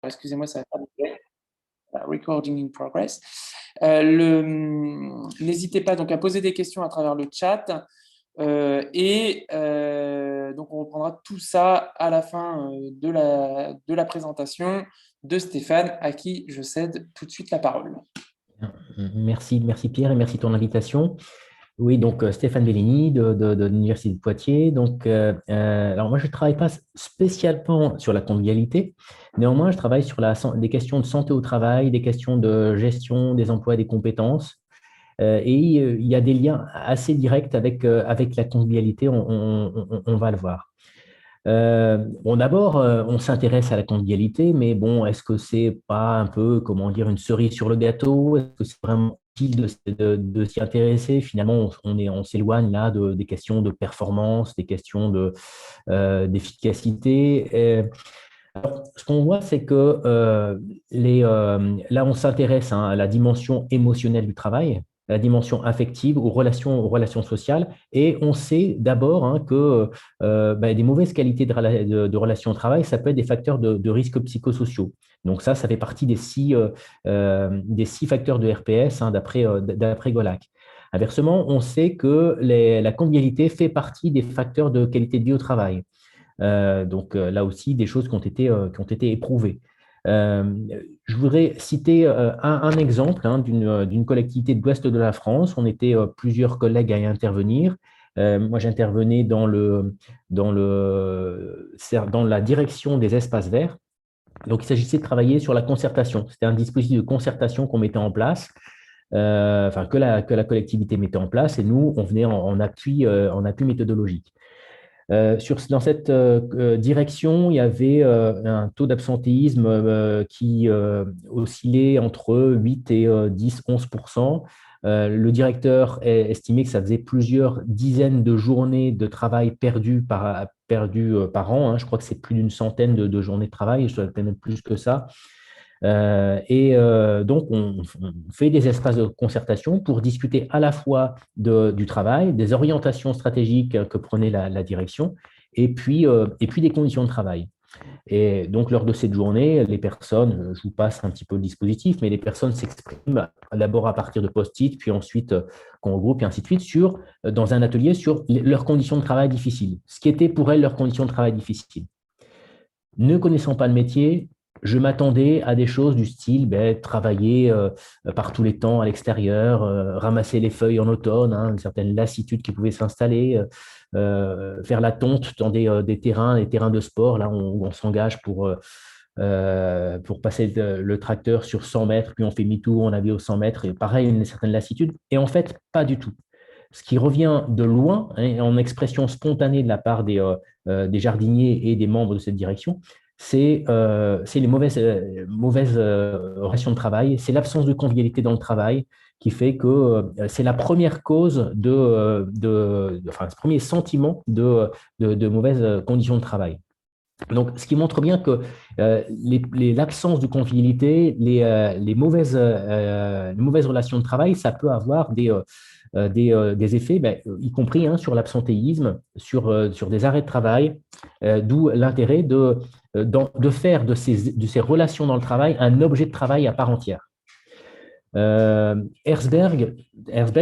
Excusez-moi, ça va pas marcher. Recording in progress. N'hésitez pas donc à poser des questions à travers le chat. Donc, on reprendra tout ça à la fin de la présentation de Stéphane, à qui je cède tout de suite la parole. Merci Pierre et merci de ton invitation. Oui, donc Stéphane Bellini de l'Université de Poitiers. Donc, alors moi, je ne travaille pas spécialement sur la convivialité. Néanmoins, je travaille sur des questions de santé au travail, des questions de gestion des emplois et des compétences. Il y a des liens assez directs avec la convivialité, on va le voir. Bon, d'abord, on s'intéresse à la convivialité, mais bon, est-ce que c'est pas un peu, comment dire, une cerise sur le gâteau? Est-ce que c'est vraiment utile de s'y intéresser? Finalement, on s'éloigne là des questions de performance, des questions d'efficacité. Alors, ce qu'on voit, c'est que là, on s'intéresse à la dimension émotionnelle du travail, à la dimension affective, aux relations sociales, et on sait d'abord que des mauvaises qualités de relations au travail, ça peut être des facteurs de risques psychosociaux. Donc ça fait partie des six facteurs de RPS d'après Golac. Inversement, on sait que la convivialité fait partie des facteurs de qualité de vie au travail. Donc là aussi, des choses qui ont été éprouvées. Je voudrais citer un exemple d'une collectivité de l'ouest de la France. On était plusieurs collègues à y intervenir. Moi, j'intervenais dans la direction des espaces verts. Donc, il s'agissait de travailler sur la concertation. C'était un dispositif de concertation qu'on mettait en place, que la collectivité mettait en place, et nous, on venait en appui méthodologique. Dans cette direction, il y avait un taux d'absentéisme qui oscillait entre 8 et 10, 11%. Le directeur estimait que ça faisait plusieurs dizaines de journées de travail perdues par an. Hein. Je crois que c'est plus d'une centaine de journées de travail, je dois peut-être même plus que ça. Donc, on fait des espaces de concertation pour discuter à la fois du travail, des orientations stratégiques que prenait la direction, et puis des conditions de travail. Et donc, lors de cette journée, les personnes, je vous passe un petit peu le dispositif, mais les personnes s'expriment d'abord à partir de post-it, puis ensuite qu'on regroupe, et ainsi de suite, dans un atelier sur leurs conditions de travail difficiles, ce qui était pour elles leurs conditions de travail difficiles. Ne connaissant pas le métier, je m'attendais à des choses du style travailler par tous les temps à l'extérieur, ramasser les feuilles en automne, une certaine lassitude qui pouvait s'installer, faire la tonte dans des terrains de sport, là où on s'engage pour passer le tracteur sur 100 mètres, puis on fait mi-tour, on avait aux 100 mètres, et pareil, une certaine lassitude. Et en fait, pas du tout. Ce qui revient de loin, en expression spontanée de la part des jardiniers et des membres de cette direction, c'est les mauvaises relations de travail, c'est l'absence de convivialité dans le travail qui fait que c'est la première cause le premier sentiment de mauvaises conditions de travail. Donc, ce qui montre bien que l'absence de convivialité, les mauvaises relations de travail, ça peut avoir des effets, y compris sur l'absentéisme, sur des arrêts de travail, d'où l'intérêt de faire de ces relations dans le travail un objet de travail à part entière. Herzberg,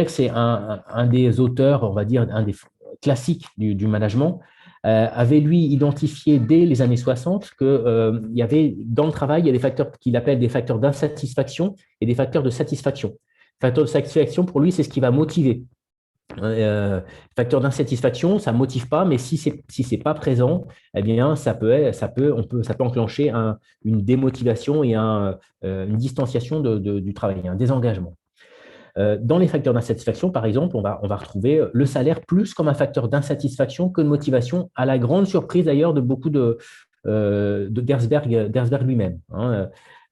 c'est un des auteurs, on va dire, un des classiques du management, avait lui identifié dès les années 60 qu'il y avait dans le travail, il y a des facteurs qu'il appelle des facteurs d'insatisfaction et des facteurs de satisfaction. Facteur de satisfaction, pour lui, c'est ce qui va motiver. Facteur d'insatisfaction, ça ne motive pas, mais si c'est pas présent, eh bien, ça peut enclencher une démotivation et une distanciation du travail, un désengagement. Dans les facteurs d'insatisfaction, par exemple, on va retrouver le salaire plus comme un facteur d'insatisfaction que de motivation, à la grande surprise d'ailleurs de beaucoup de Gersberg lui-même.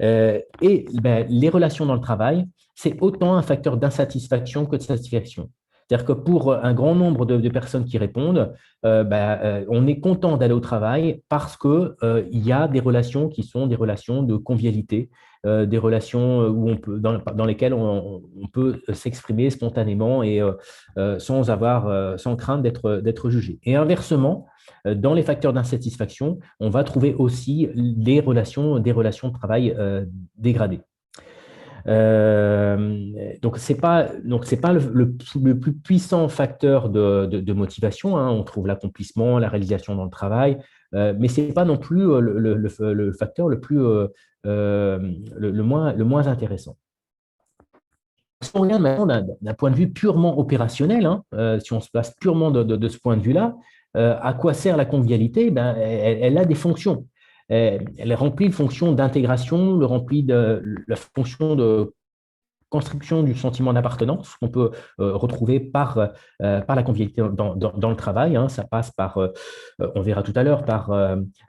Les relations dans le travail, c'est autant un facteur d'insatisfaction que de satisfaction. C'est-à-dire que pour un grand nombre de personnes qui répondent, on est content d'aller au travail parce que, il y a des relations qui sont des relations de convivialité, des relations où dans lesquelles on peut s'exprimer spontanément et sans crainte d'être jugé. Et inversement, dans les facteurs d'insatisfaction, on va trouver aussi des relations de travail dégradées. Donc c'est pas le plus puissant facteur de motivation, hein. On trouve l'accomplissement, la réalisation dans le travail, mais c'est pas non plus le facteur le moins intéressant. Si on regarde maintenant d'un point de vue purement opérationnel, hein, si on se place purement de ce point de vue-là, à quoi sert la convivialité? Elle a des fonctions. Elle remplit une fonction d'intégration, elle remplit la fonction de construction du sentiment d'appartenance qu'on peut retrouver par la convivialité dans le travail, hein. Ça passe par, on verra tout à l'heure, par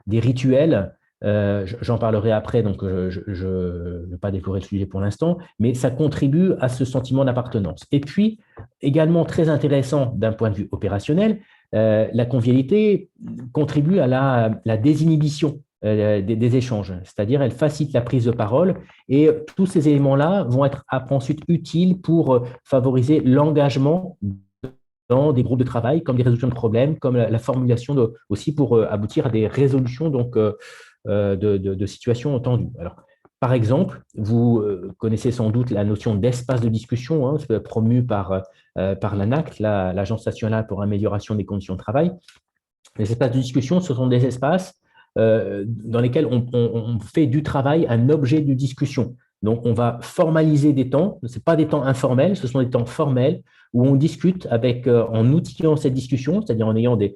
des rituels. J'en parlerai après, donc je ne vais pas dévorer le sujet pour l'instant, mais ça contribue à ce sentiment d'appartenance. Et puis, également très intéressant d'un point de vue opérationnel, la convivialité contribue à la désinhibition des échanges, c'est-à-dire elle facilite la prise de parole et tous ces éléments-là vont être ensuite utiles pour favoriser l'engagement dans des groupes de travail, comme des résolutions de problèmes, comme la formulation aussi pour aboutir à des résolutions donc, de situations tendues. Alors, par exemple, vous connaissez sans doute la notion d'espace de discussion, hein, promue par l'ANACT, l'Agence nationale pour l'amélioration des conditions de travail. Les espaces de discussion, ce sont des espaces dans lesquels on fait du travail un objet de discussion. Donc, on va formaliser des temps. Ce n'est pas des temps informels, ce sont des temps formels où on discute en outillant cette discussion, c'est-à-dire en ayant des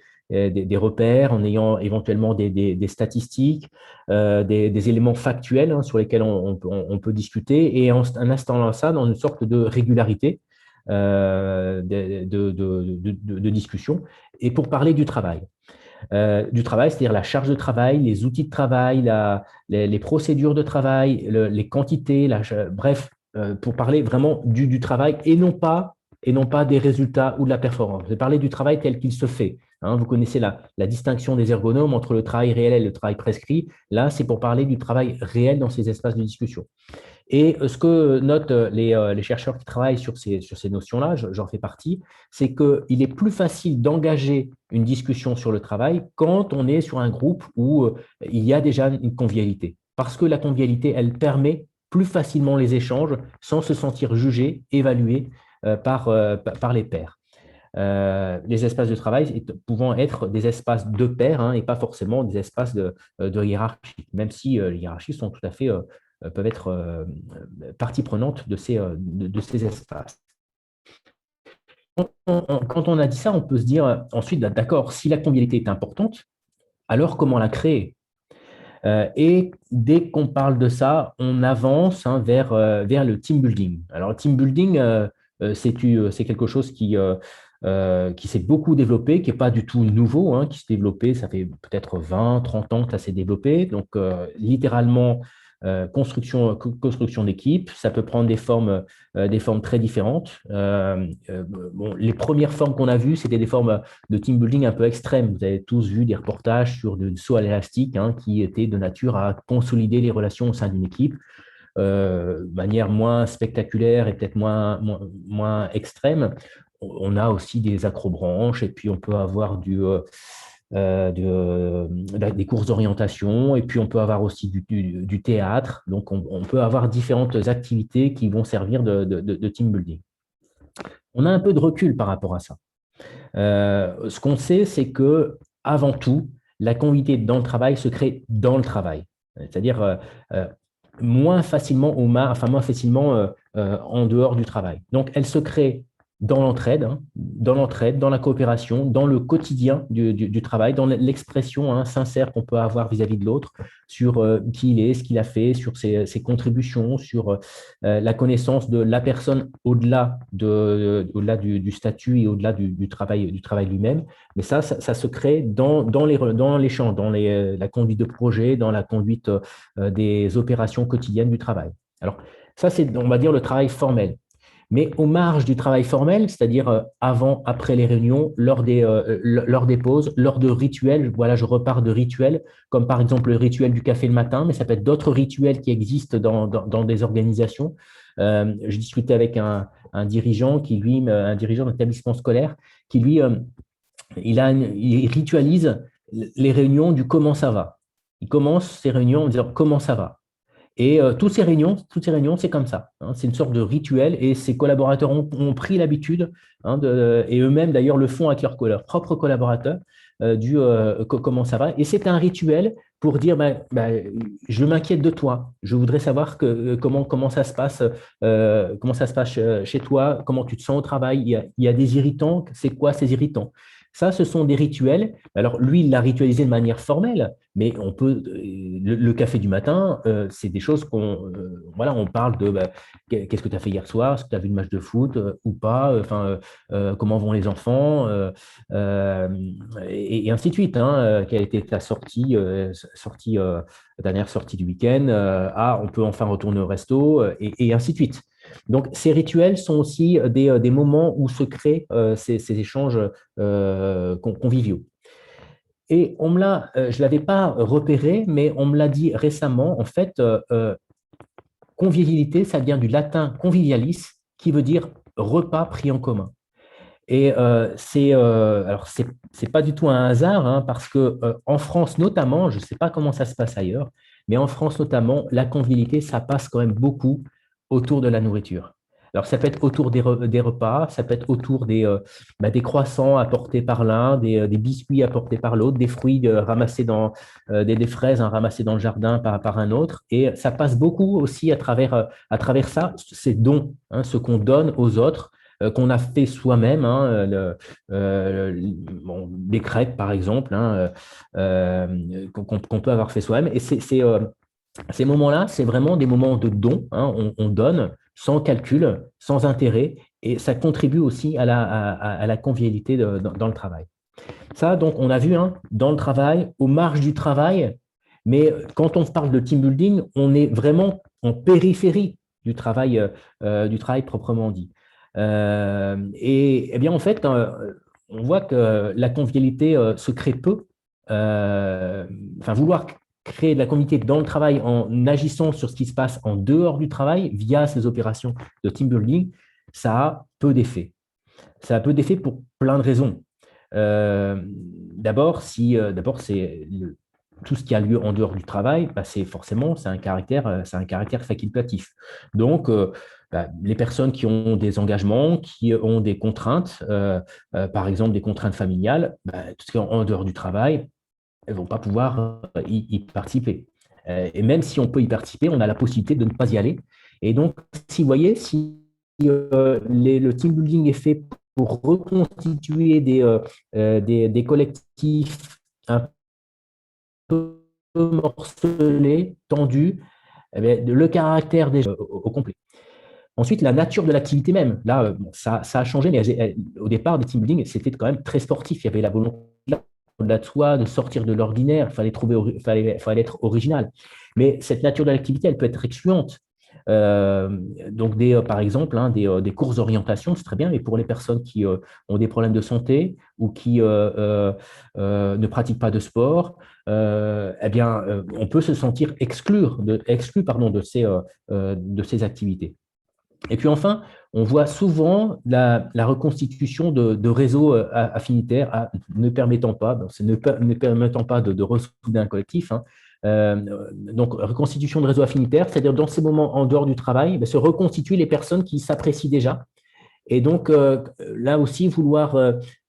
repères, en ayant éventuellement des statistiques, des éléments factuels, hein, sur lesquels on peut discuter et en installant ça dans une sorte de régularité de discussion et pour parler du travail. C'est-à-dire la charge de travail, les outils de travail, les procédures de travail, les quantités, bref, pour parler vraiment du travail et non pas des résultats ou de la performance. Je vais parler du travail tel qu'il se fait. Hein. Vous connaissez la distinction des ergonomes entre le travail réel et le travail prescrit. Là, c'est pour parler du travail réel dans ces espaces de discussion. Et ce que notent les chercheurs qui travaillent sur ces notions-là, j'en fais partie, c'est qu'il est plus facile d'engager une discussion sur le travail quand on est sur un groupe où il y a déjà une convivialité. Parce que la convivialité, elle permet plus facilement les échanges sans se sentir jugé, évalué par les pairs. Les espaces de travail pouvant être des espaces de pairs, hein, et pas forcément des espaces de hiérarchie, même si les hiérarchies sont tout à fait peuvent être partie prenante de ces espaces. Quand on a dit ça, on peut se dire ensuite, d'accord, si la convivialité est importante, alors comment la créer? Et dès qu'on parle de ça, on avance, hein, vers le team building. Alors, le team building, c'est quelque chose qui s'est beaucoup développé, qui n'est pas du tout nouveau, hein, qui s'est développé, ça fait peut-être 20, 30 ans que ça s'est développé. Donc, littéralement, construction d'équipe, ça peut prendre des formes très différentes. Les premières formes qu'on a vues, c'était des formes de team building un peu extrêmes. Vous avez tous vu des reportages sur du saut à l'élastique, hein, qui étaient de nature à consolider les relations au sein d'une équipe de manière moins spectaculaire et peut-être moins extrême. On a aussi des acrobranches et puis on peut avoir des courses d'orientation et puis on peut avoir aussi du théâtre. Donc, on peut avoir différentes activités qui vont servir de team building. On a un peu de recul par rapport à ça. Ce qu'on sait, c'est que avant tout, la convivialité dans le travail se crée dans le travail. C'est-à-dire moins facilement en dehors du travail. Donc, elle se crée dans l'entraide, hein, dans la coopération, dans le quotidien du travail, dans l'expression, hein, sincère qu'on peut avoir vis-à-vis de l'autre sur qui il est, ce qu'il a fait, sur ses contributions, sur la connaissance de la personne au-delà du statut et au-delà du travail lui-même. Mais ça se crée dans l'échange, dans la conduite de projet, dans la conduite des opérations quotidiennes du travail. Alors, ça, c'est, on va dire, le travail formel. Mais aux marges du travail formel, c'est-à-dire avant, après les réunions, lors des pauses, lors de rituels, voilà, je repars de rituels, comme par exemple le rituel du café le matin, mais ça peut être d'autres rituels qui existent dans des organisations. Je discutais avec un dirigeant un dirigeant d'établissement scolaire, qui lui, il ritualise les réunions du comment ça va. Il commence ses réunions en disant comment ça va. Et toutes ces réunions, c'est comme ça, hein. C'est une sorte de rituel et ses collaborateurs ont pris l'habitude, hein, et eux-mêmes d'ailleurs le font avec leurs propres collaborateurs, comment ça va. Et c'est un rituel pour dire je m'inquiète de toi, je voudrais savoir comment ça se passe, comment ça se passe chez toi, comment tu te sens au travail. Il y a des irritants, c'est quoi ces irritants? Ça, ce sont des rituels. Alors, lui, il l'a ritualisé de manière formelle, mais on peut, le café du matin, c'est des choses voilà, on parle de qu'est-ce que tu as fait hier soir, est-ce que tu as vu le match de foot ou pas, comment vont les enfants, et ainsi de suite, hein, quelle était ta dernière sortie du week-end, on peut enfin retourner au resto, et ainsi de suite. Donc, ces rituels sont aussi des moments où se créent ces échanges conviviaux. Et je ne l'avais pas repéré, mais on me l'a dit récemment. En fait, convivialité, ça vient du latin convivialis, qui veut dire repas pris en commun. Et alors, c'est pas du tout un hasard, hein, parce que en France notamment, je ne sais pas comment ça se passe ailleurs, mais en France notamment, la convivialité, ça passe quand même beaucoup autour de la nourriture. Alors, ça peut être autour des repas, ça peut être autour des croissants apportés par l'un, des biscuits apportés par l'autre, des fruits ramassés des fraises, hein, ramassées dans le jardin par un autre. Et ça passe beaucoup aussi à travers ça, ces dons, hein, ce qu'on donne aux autres, qu'on a fait soi-même, hein, des crêpes par exemple, hein, qu'on peut avoir fait soi-même. Et ces moments-là, c'est vraiment des moments de don, hein. On donne sans calcul, sans intérêt, et ça contribue aussi à la convivialité dans le travail. Ça, donc, on a vu, hein, dans le travail, aux marges du travail, mais quand on parle de team building, on est vraiment en périphérie du travail proprement dit. Et bien, en fait, on voit que la convivialité se crée peu. Vouloir créer de la convivialité dans le travail en agissant sur ce qui se passe en dehors du travail via ces opérations de team building, ça a peu d'effet. Ça a peu d'effet pour plein de raisons. D'abord, c'est tout ce qui a lieu en dehors du travail, c'est un caractère facultatif. Donc, les personnes qui ont des engagements, qui ont des contraintes, par exemple des contraintes familiales, tout ce qui est en dehors du travail, elles ne vont pas pouvoir y participer. Et même si on peut y participer, on a la possibilité de ne pas y aller. Et donc, si vous voyez, si le team building est fait pour reconstituer des collectifs un peu morcelés, tendus, eh bien, le caractère au complet. Ensuite, la nature de l'activité même. Là, ça a changé, mais au départ, des team building, c'était quand même très sportif. Il y avait la volonté de soi, de sortir de l'ordinaire, fallait être original. Mais cette nature de l'activité, elle peut être excluante. Donc, par exemple, hein, des courses d'orientation, c'est très bien, mais pour les personnes qui ont des problèmes de santé ou qui ne pratiquent pas de sport, on peut se sentir exclu de ces activités. Et puis enfin, on voit souvent la reconstitution de réseaux affinitaires ne permettant pas de ressouder un collectif, hein. Donc, reconstitution de réseaux affinitaires, c'est-à-dire dans ces moments en dehors du travail, se reconstituer les personnes qui s'apprécient déjà. Et donc, là aussi, vouloir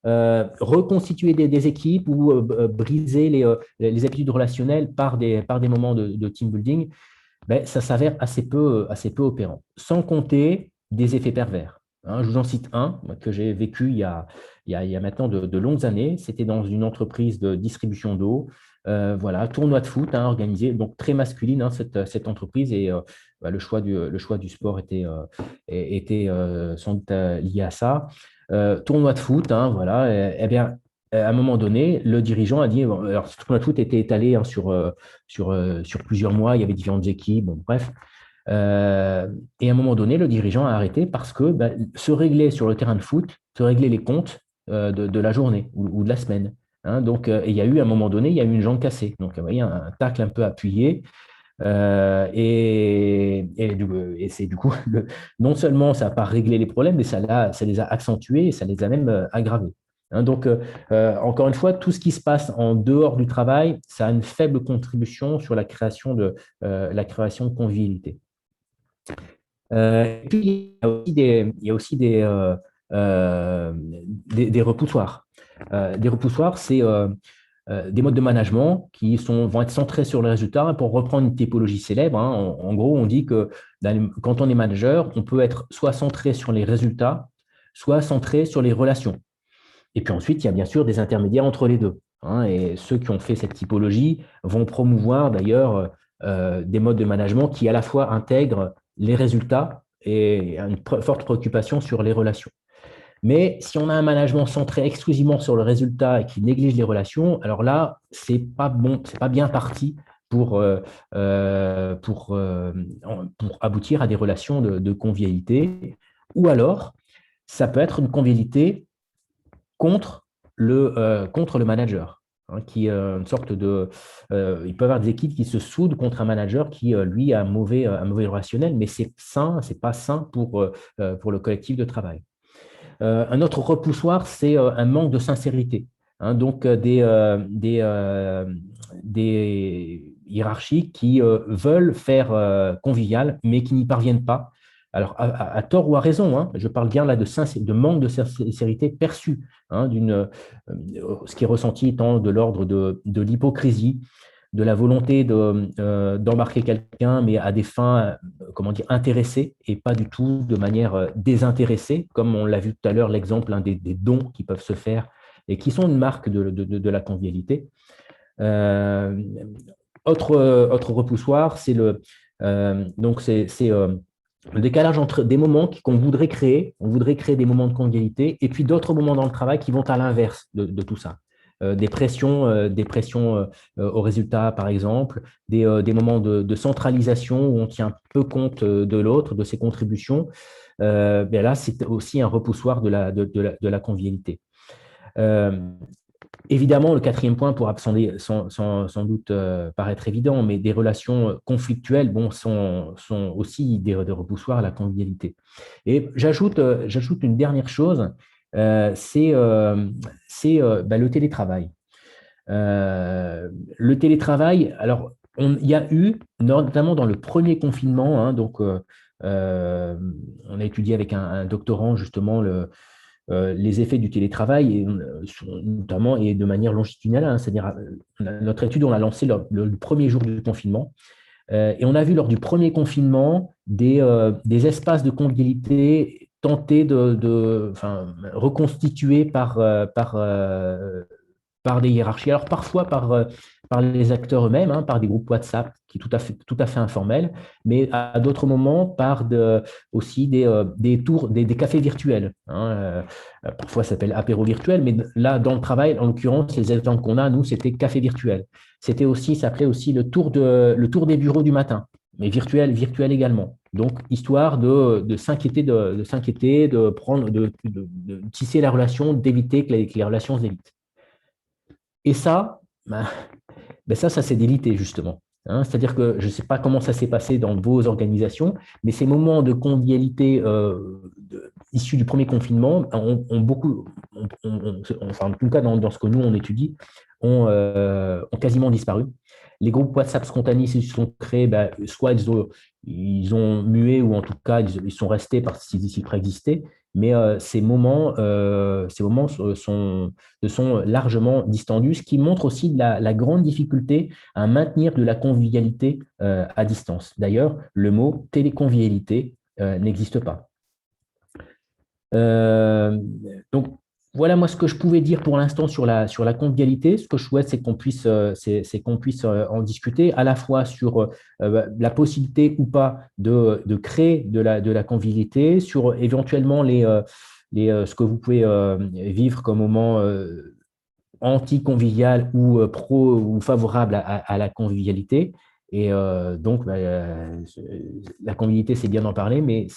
reconstituer des équipes ou briser les habitudes relationnelles par des moments de team building, ça s'avère assez peu opérant. Sans compter des effets pervers, hein. Je vous en cite un que j'ai vécu il y a maintenant de longues années. C'était dans une entreprise de distribution d'eau. Voilà, tournoi de foot, hein, organisé, donc très masculine, hein, cette entreprise, et le choix du sport était sans doute lié à ça. Tournoi de foot, hein, voilà, et bien, à un moment donné, le dirigeant a dit, bon, alors ce tournoi de foot était étalé, hein, sur plusieurs mois, il y avait différentes équipes, bon, bref. Et à un moment donné, le dirigeant a arrêté parce que se régler sur le terrain de foot, se régler les comptes de la journée ou de la semaine. Hein. Donc, il y a eu, à un moment donné, il y a eu une jambe cassée. Donc, vous voyez, un tacle un peu appuyé. Et c'est du coup, non seulement ça n'a pas réglé les problèmes, mais ça les a accentués et ça les a même aggravés. Hein. Donc, encore une fois, tout ce qui se passe en dehors du travail, ça a une faible contribution sur la création de convivialité. Et puis, il y a aussi des repoussoirs. Des repoussoirs, c'est des modes de management qui vont être centrés sur le résultat. Pour reprendre une typologie célèbre, hein, en gros, on dit que quand on est manager, on peut être soit centré sur les résultats, soit centré sur les relations. Et puis ensuite, il y a bien sûr des intermédiaires entre les deux. Hein, et ceux qui ont fait cette typologie vont promouvoir d'ailleurs des modes de management qui à la fois intègrent les résultats et une forte préoccupation sur les relations. Mais si on a un management centré exclusivement sur le résultat et qui néglige les relations, alors là, c'est pas bon, c'est pas bien parti pour aboutir à des relations de convivialité. Ou alors, ça peut être une convivialité contre le manager. Hein, qui une sorte de, il peut y avoir des équipes qui se soudent contre un manager qui, lui, a un mauvais relationnel, mais c'est sain, c'est pas sain pour le collectif de travail. Un autre repoussoir, c'est un manque de sincérité. Hein, donc, des hiérarchies qui veulent faire convivial, mais qui n'y parviennent pas. Alors, à tort ou à raison, hein, je parle bien là de manque de sincérité perçue, hein, ce qui est ressenti étant de l'ordre de l'hypocrisie, de la volonté d'embarquer quelqu'un, mais à des fins, comment dire, intéressées et pas du tout de manière désintéressée, comme on l'a vu tout à l'heure, l'exemple des dons qui peuvent se faire et qui sont une marque de la convivialité. Autre repoussoir, c'est le décalage entre des moments qu'on voudrait créer, on voudrait créer des moments de convivialité, et puis d'autres moments dans le travail qui vont à l'inverse de tout ça. Des pressions au résultat, par exemple, des moments de centralisation où on tient peu compte de l'autre, de ses contributions. Ben là, c'est aussi un repoussoir de la convivialité. Évidemment, le quatrième point pourra sans doute paraître évident, mais des relations conflictuelles sont aussi des repoussoirs à la convivialité. Et j'ajoute une dernière chose, c'est le télétravail. Le télétravail, alors, il y a eu, notamment dans le premier confinement, hein, donc on a étudié avec un doctorant justement les effets du télétravail, notamment et de manière longitudinale, hein, c'est-à-dire notre étude, on l'a lancée le premier jour du confinement, et on a vu lors du premier confinement des espaces de convivialité tentés reconstitués par des hiérarchies, alors parfois par les acteurs eux-mêmes, hein, par des groupes WhatsApp qui sont tout à fait informels, mais à d'autres moments par aussi des tours, des cafés virtuels. Hein. Parfois, ça s'appelle apéro virtuel, mais là, dans le travail, en l'occurrence, les exemples qu'on a, nous, c'était café virtuel. Ça s'appelait aussi le tour des bureaux du matin, mais virtuel également. Donc, histoire de s'inquiéter, de tisser la relation, d'éviter que les relations s'évitent. Et ça, ça s'est délité justement. Hein. C'est-à-dire que je ne sais pas comment ça s'est passé dans vos organisations, mais ces moments de convivialité issus du premier confinement ont beaucoup, enfin en tout cas dans ce que nous on étudie, ont quasiment disparu. Les groupes WhatsApp spontanés se sont créés, soit ils ont mué ou en tout cas ils sont restés parce qu'ils préexistaient, mais ces moments se sont largement distendus, ce qui montre aussi la grande difficulté à maintenir de la convivialité à distance. D'ailleurs, le mot téléconvivialité n'existe pas. Donc, voilà moi ce que je pouvais dire pour l'instant sur la convivialité. Ce que je souhaite, c'est qu'on puisse en discuter à la fois sur la possibilité ou pas de créer de la convivialité, sur éventuellement ce que vous pouvez vivre comme moment anti-convivial ou pro ou favorable à la convivialité. Et donc, la convivialité, c'est bien d'en parler, mais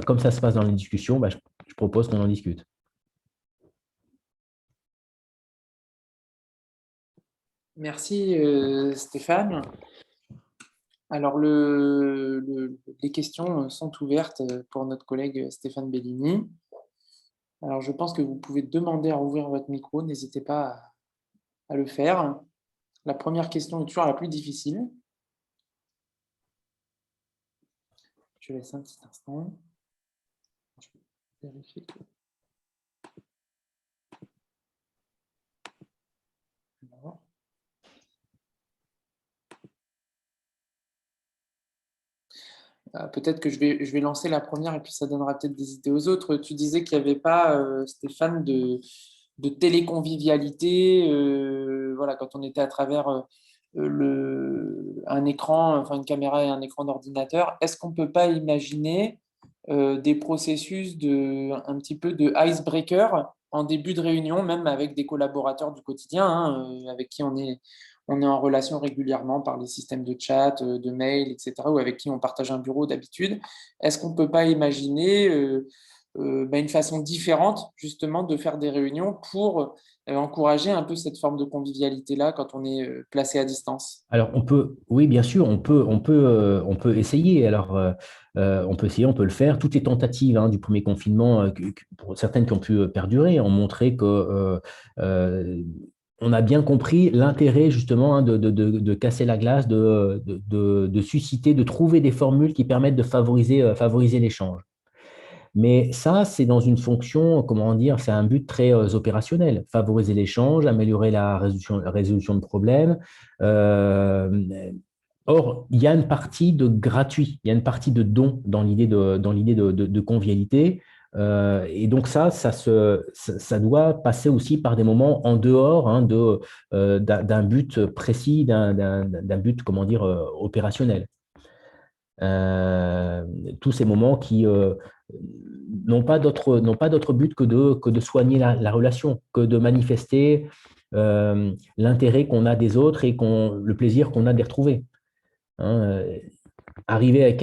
comme ça se passe dans les discussions, je propose qu'on en discute. Merci Stéphane. Alors, les questions sont ouvertes pour notre collègue Stéphane Bellini. Alors, je pense que vous pouvez demander à ouvrir votre micro. N'hésitez pas à le faire. La première question est toujours la plus difficile. Je laisse un petit instant. Je vais vérifier que... Alors. Peut-être que je vais lancer la première et puis ça donnera peut-être des idées aux autres. Tu disais qu'il n'y avait pas, Stéphane, de téléconvivialité. Voilà, quand on était à travers un écran, enfin une caméra et un écran d'ordinateur, est-ce qu'on ne peut pas imaginer des processus un petit peu de icebreaker en début de réunion, même avec des collaborateurs du quotidien, hein, avec qui on est en relation régulièrement par les systèmes de chat, de mail, etc., ou avec qui on partage un bureau d'habitude. Est-ce qu'on ne peut pas imaginer une façon différente, justement, de faire des réunions pour encourager un peu cette forme de convivialité-là quand on est placé à distance? Alors, oui, bien sûr, on peut essayer. Alors, on peut essayer, on peut le faire. Toutes les tentatives du premier confinement, pour certaines qui ont pu perdurer, ont montré que on a bien compris l'intérêt justement de casser la glace, de susciter, de trouver des formules qui permettent de favoriser l'échange. Mais ça, c'est dans une fonction, comment dire, c'est un but très opérationnel. Favoriser l'échange, améliorer la résolution de problèmes. Euh, Or, il y a une partie de gratuit, il y a une partie de don dans l'idée de convivialité. Et donc ça doit passer aussi par des moments en dehors d'un but précis, d'un but, comment dire, opérationnel. Euh, Tous ces moments qui n'ont pas d'autre but que de soigner la relation, que de manifester l'intérêt qu'on a des autres et le plaisir qu'on a de les retrouver. Hein, arriver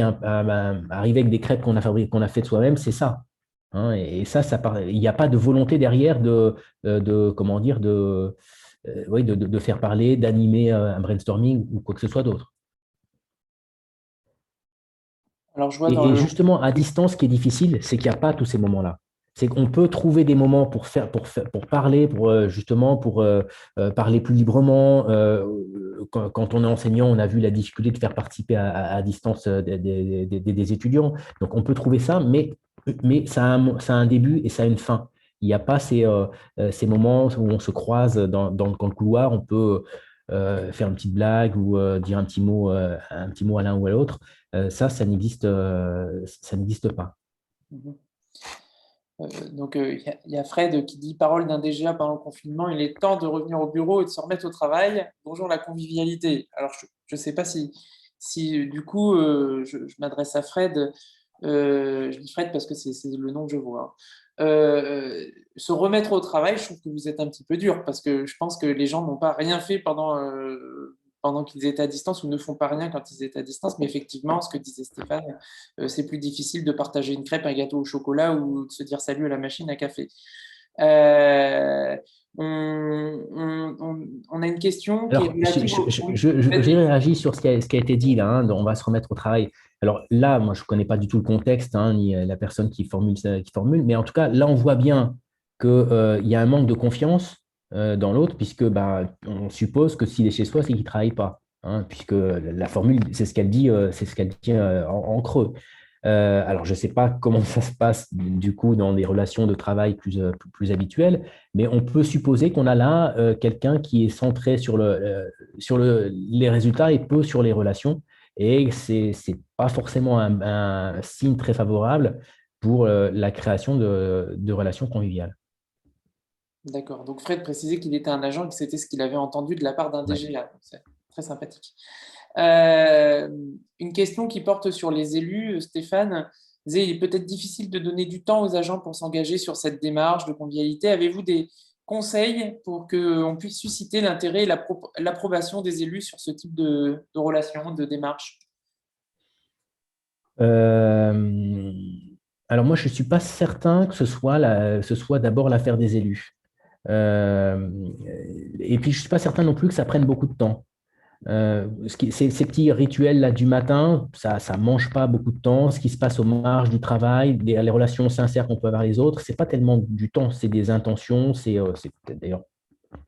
arriver avec des crêpes qu'on a fabriquées, qu'on a fait de soi-même, c'est ça. Hein, et ça, il n'y a pas de volonté derrière comment dire, oui, de faire parler, d'animer un brainstorming ou quoi que ce soit d'autre. Alors, je vois dans Et le... justement, à distance, ce qui est difficile, c'est qu'il n'y a pas tous ces moments-là. C'est qu'on peut trouver des moments pour parler, justement, pour parler plus librement. Quand on est enseignant, on a vu la difficulté de faire participer à distance des étudiants. Donc, on peut trouver ça, mais ça a un début et ça a une fin. Il n'y a pas ces moments où on se croise dans le couloir, on peut faire une petite blague ou dire un petit mot à l'un ou à l'autre. Ça n'existe pas. Mhm. Donc, il y a Fred qui dit parole d'un DGA pendant le confinement, il est temps de revenir au bureau et de se remettre au travail. Bonjour la convivialité. Alors, je ne sais pas si du coup, je m'adresse à Fred. Je dis Fred parce que c'est le nom que je vois. Se remettre au travail, je trouve que vous êtes un petit peu dur parce que je pense que les gens n'ont pas rien fait pendant qu'ils étaient à distance ou ne font pas rien quand ils étaient à distance. Mais effectivement, ce que disait Stéphane, c'est plus difficile de partager une crêpe, un gâteau au chocolat ou de se dire salut à la machine à café. Euh, on a une question qui est Alors, relative au... Oui, j'ai vas-y. réagi sur ce qui a été dit là. On va se remettre au travail. Alors là, moi, je ne connais pas du tout le contexte, ni la personne qui formule, mais en tout cas, là, on voit bien qu'il y a un manque de confiance dans l'autre, puisque on suppose que s'il est chez soi, c'est qu'il ne travaille pas. Puisque la formule, c'est ce qu'elle dit en creux. Alors, je ne sais pas comment ça se passe du coup dans des relations de travail plus habituelles, mais on peut supposer qu'on a là quelqu'un qui est centré les résultats et peu sur les relations. Et c'est pas forcément un signe très favorable pour la création de relations conviviales. D'accord. Donc Fred précisait qu'il était un agent et que c'était ce qu'il avait entendu de la part d'un Ouais. DGA. Donc, c'est très sympathique. Euh, une question qui porte sur les élus, Stéphane. Disait, il est peut-être difficile de donner du temps aux agents pour s'engager sur cette démarche de convivialité. Avez-vous conseils pour qu'on puisse susciter l'intérêt et l'approbation des élus sur ce type de relation, de démarche? Euh, alors moi, je ne suis pas certain que ce soit d'abord l'affaire des élus. Euh, et puis, je ne suis pas certain non plus que ça prenne beaucoup de temps. Ces petits rituels là du matin, ça ne mange pas beaucoup de temps. Ce qui se passe aux marges du travail, les relations sincères qu'on peut avoir les autres, c'est pas tellement du temps, c'est des intentions. C'est peut-être d'ailleurs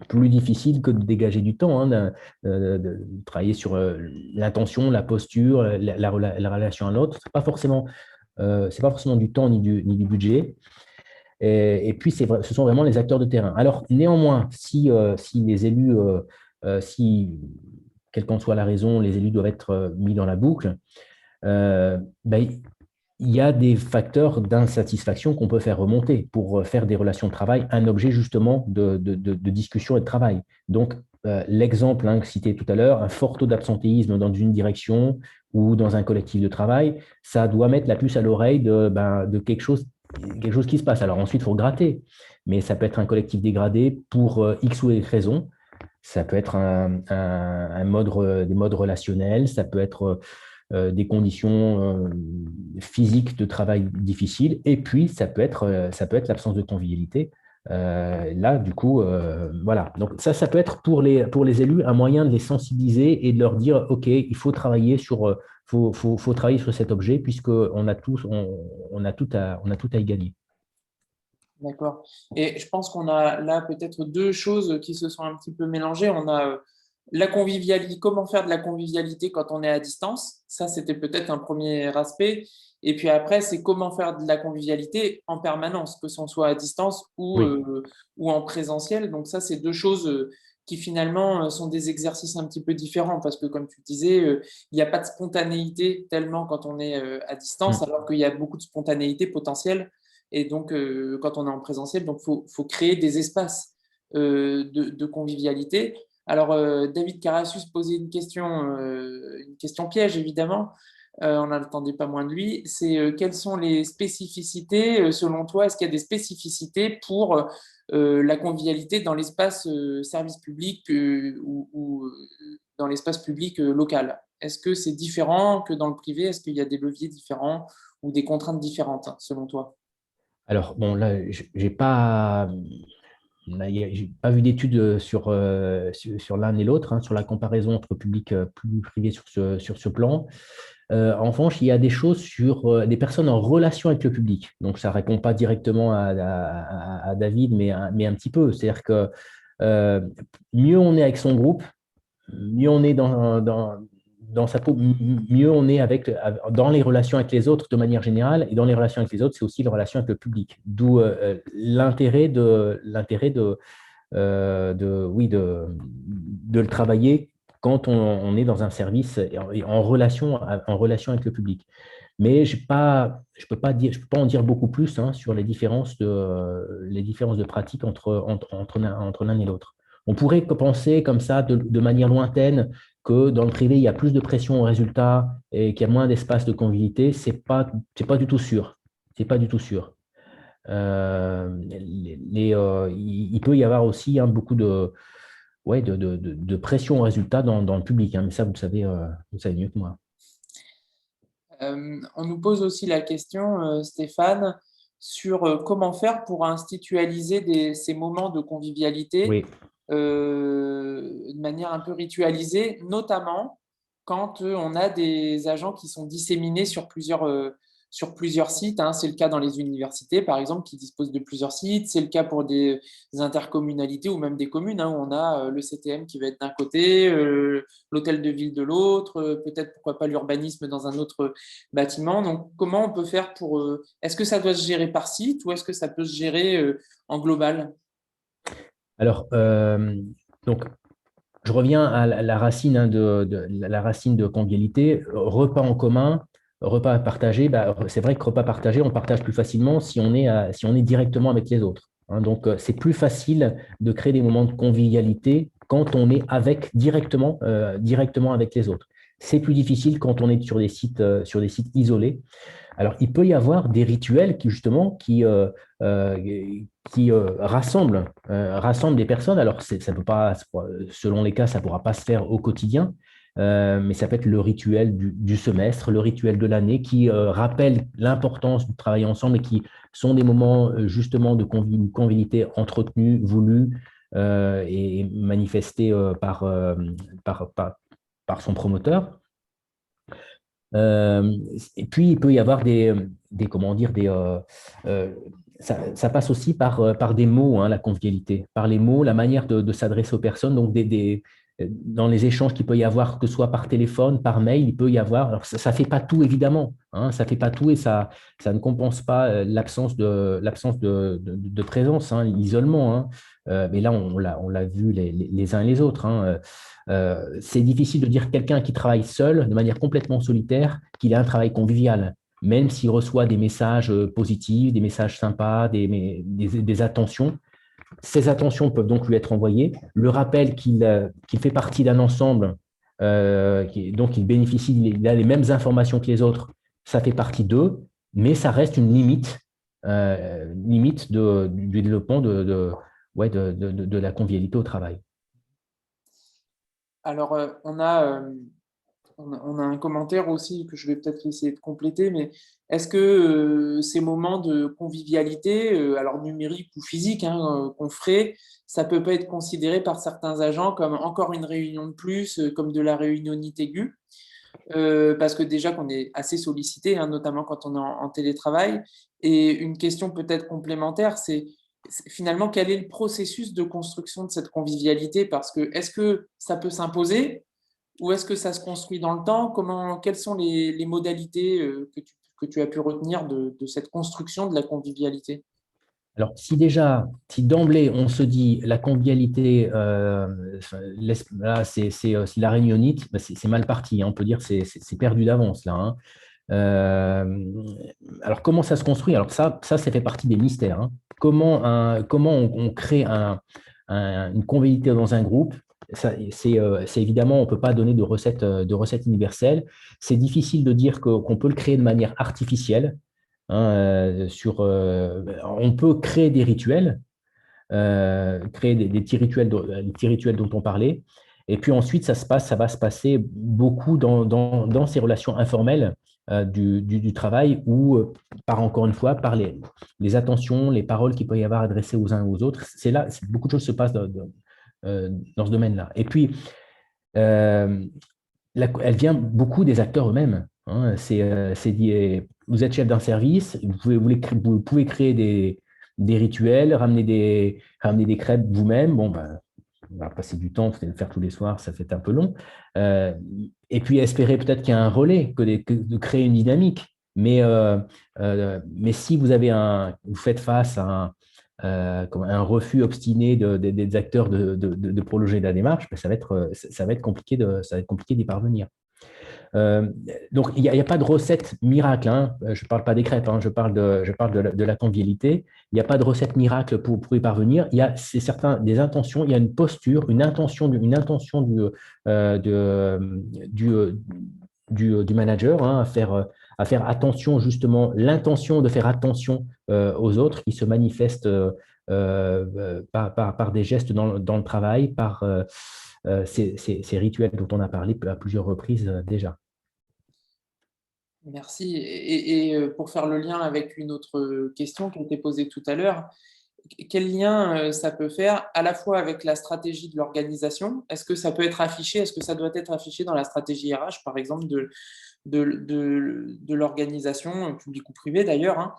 plus difficile que de dégager du temps, hein, de travailler sur l'intention, la posture, la relation à l'autre. C'est pas forcément du temps ni du budget. Et puis, ce sont vraiment les acteurs de terrain. Alors, néanmoins, si les élus, si, quelle qu'en soit la raison, les élus doivent être mis dans la boucle, ben, il y a des facteurs d'insatisfaction qu'on peut faire remonter pour faire des relations de travail un objet justement de discussion et de travail. Donc, l'exemple que cité tout à l'heure, un fort taux d'absentéisme dans une direction ou dans un collectif de travail, ça doit mettre la puce à l'oreille de quelque chose qui se passe. Alors ensuite, il faut gratter, mais ça peut être un collectif dégradé pour X ou Y raisons. Ça peut être des modes relationnels, ça peut être des conditions physiques de travail difficiles, et puis ça peut être l'absence de convivialité. Là, du coup, voilà. Donc ça peut être pour les élus un moyen de les sensibiliser et de leur dire, OK, il faut travailler faut travailler sur cet objet puisqu'on a on a tout à y gagner. D'accord. Et je pense qu'on a là peut-être deux choses qui se sont un petit peu mélangées. On a la convivialité, comment faire de la convivialité quand on est à distance. Ça, c'était peut-être un premier aspect. Et puis après, c'est comment faire de la convivialité en permanence, que ce soit à distance Oui. ou en présentiel. Donc ça, c'est deux choses qui finalement sont des exercices un petit peu différents parce que, comme tu disais, il n'y a pas de spontanéité tellement quand on est à distance, Mm. alors qu'il y a beaucoup de spontanéité potentielle et donc, quand on est en présentiel, donc faut créer des espaces de convivialité. Alors, David Carassus posait une question piège, évidemment. On n'attendait pas moins de lui. C'est quelles sont les spécificités, selon toi, est-ce qu'il y a des spécificités pour la convivialité dans l'espace service public ou dans l'espace public local? Est-ce que c'est différent que dans le privé? Est-ce qu'il y a des leviers différents ou des contraintes différentes, selon toi? Alors, bon, là, j'ai pas vu d'études sur l'un et l'autre, hein, sur la comparaison entre public et privé sur ce plan. En revanche, il y a des choses sur des personnes en relation avec le public. Donc, ça ne répond pas directement à David, mais un petit peu. C'est-à-dire que euh, mieux on est avec son groupe, mieux on est dans sa peau, mieux on est dans les relations avec les autres de manière générale. Et dans les relations avec les autres, c'est aussi les relations avec le public. D'où l'intérêt oui, de le travailler quand on est dans un service et en relation avec le public. Mais je peux pas dire, je peux pas en dire beaucoup plus hein, sur les différences de pratique entre l'un et l'autre. On pourrait penser comme ça, de manière lointaine, que dans le privé, il y a plus de pression au résultat et qu'il y a moins d'espace de convivialité. C'est pas du tout sûr. C'est pas du tout sûr. Il peut y avoir aussi hein, beaucoup ouais, de pression au résultat dans le public, hein, mais ça, vous le savez mieux que moi. On nous pose aussi la question, Stéphane, sur comment faire pour institutionnaliser ces moments de convivialité Oui. de manière un peu ritualisée, notamment quand on a des agents qui sont disséminés sur plusieurs sites, hein. C'est le cas dans les universités, par exemple, qui disposent de plusieurs sites. C'est le cas pour des intercommunalités ou même des communes, hein, où on a le CTM qui va être d'un côté, l'hôtel de ville de l'autre, peut-être pourquoi pas l'urbanisme dans un autre bâtiment. Donc, comment on peut faire pour... est-ce que ça doit se gérer par site ou est-ce que ça peut se gérer en global? Alors, donc, je reviens à la racine hein, la racine de convivialité. Repas en commun, repas partagé. Bah, c'est vrai que repas partagé, on partage plus facilement si on est directement avec les autres, hein. Donc, c'est plus facile de créer des moments de convivialité quand on est directement avec les autres. C'est plus difficile quand on est sur des sites isolés. Alors, il peut y avoir des rituels justement, rassemblent des personnes. Alors, ça peut pas, selon les cas, ça ne pourra pas se faire au quotidien, mais ça peut être le rituel du semestre, le rituel de l'année qui rappelle l'importance de travailler ensemble et qui sont des moments justement de convivialité entretenus, voulus et manifestés par, par, par son promoteur. Euh, et puis, il peut y avoir comment dire, ça passe aussi par des mots, hein, la convivialité, par les mots, la manière de s'adresser aux personnes. Donc, dans les échanges qu'il peut y avoir, que ce soit par téléphone, par mail, il peut y avoir. Alors, ça ne fait pas tout, évidemment. Hein, ça ne fait pas tout et ça ne compense pas l'absence de présence, hein, l'isolement. Hein. Mais là, on l'a vu les uns et les autres. Hein. C'est difficile de dire quelqu'un qui travaille seul, de manière complètement solitaire, qu'il a un travail convivial, même s'il reçoit des messages positifs, des messages sympas, des attentions. Ces attentions peuvent donc lui être envoyées. Le rappel qu'il fait partie d'un ensemble, donc il bénéficie, il a les mêmes informations que les autres, ça fait partie d'eux, mais ça reste une limite du développement ouais, de la convivialité au travail. Alors, on a un commentaire aussi que je vais peut-être essayer de compléter, mais est-ce que ces moments de convivialité, alors numérique ou physique, hein, qu'on ferait, ça peut pas être considéré par certains agents comme encore une réunion de plus, comme de la réunionnite aiguë, parce que déjà qu'on est assez sollicité, hein, notamment quand on est en télétravail. Et une question peut-être complémentaire, c'est finalement quel est le processus de construction de cette convivialité, parce que est-ce que ça peut s'imposer? Ou est-ce que ça se construit dans le temps? Quelles sont les modalités que tu as pu retenir de cette construction de la convivialité? Alors, si d'emblée on se dit la convivialité, là, c'est la réunionnite, bah, c'est mal parti, hein. On peut dire que c'est perdu d'avance là. Hein. Euh, alors, comment ça se construit? Alors, ça fait partie des mystères. Hein. Comment on crée une convivialité dans un groupe? C'est évidemment, on ne peut pas donner de recette universelle. C'est difficile de dire qu'on peut le créer de manière artificielle. Hein, on peut créer des rituels, créer des petits rituels dont on parlait. Et puis ensuite, ça va se passer beaucoup dans ces relations informelles du travail ou, encore une fois, par les attentions, les paroles qu'il peut y avoir adressées aux uns ou aux autres. Beaucoup de choses se passent dans ce domaine-là. Et puis, euh, elle vient beaucoup des acteurs eux-mêmes. Hein. Vous êtes chef d'un service, vous pouvez créer des rituels, ramener des crêpes vous-même. Bon, ben, on va passer du temps, peut-être le faire tous les soirs, ça fait un peu long. Euh, et puis espérer peut-être qu'il y a un relais, de créer une dynamique. Mais si vous faites face à comme un refus obstiné des acteurs de prolonger la démarche, ben ça va être compliqué d'y parvenir. Euh, donc, il n'y a pas de recette miracle. Hein. Je ne parle pas des crêpes, hein. Je parle de la convivialité. Il n'y a pas de recette miracle pour y parvenir. C'est certain, des intentions, il y a une posture, une intention du manager, hein, à faire attention, justement, l'intention de faire attention aux autres qui se manifestent par des gestes dans le travail, par ces rituels dont on a parlé à plusieurs reprises déjà. Merci. Pour faire le lien avec une autre question qui a été posée tout à l'heure, quel lien ça peut faire à la fois avec la stratégie de l'organisation? Est-ce que ça peut être affiché? Est-ce que ça doit être affiché dans la stratégie RH, par exemple, de l'organisation, publique ou privée d'ailleurs, hein?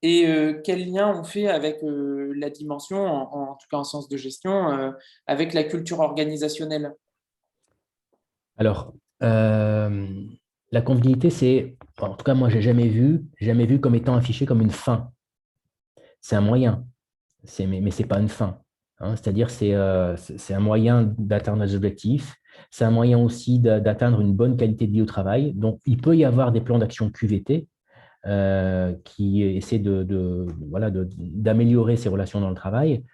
Et quel lien on fait avec la dimension, en tout cas en sens de gestion, avec la culture organisationnelle? Alors, la convivialité, en tout cas, moi, j'ai jamais vu comme étant affiché comme une fin. C'est un moyen, mais ce n'est pas une fin. Hein. C'est-à-dire, c'est un moyen d'atteindre des objectifs. C'est un moyen aussi d'atteindre une bonne qualité de vie au travail. Donc, il peut y avoir des plans d'action QVT qui essaient voilà, d'améliorer ces relations dans le travail.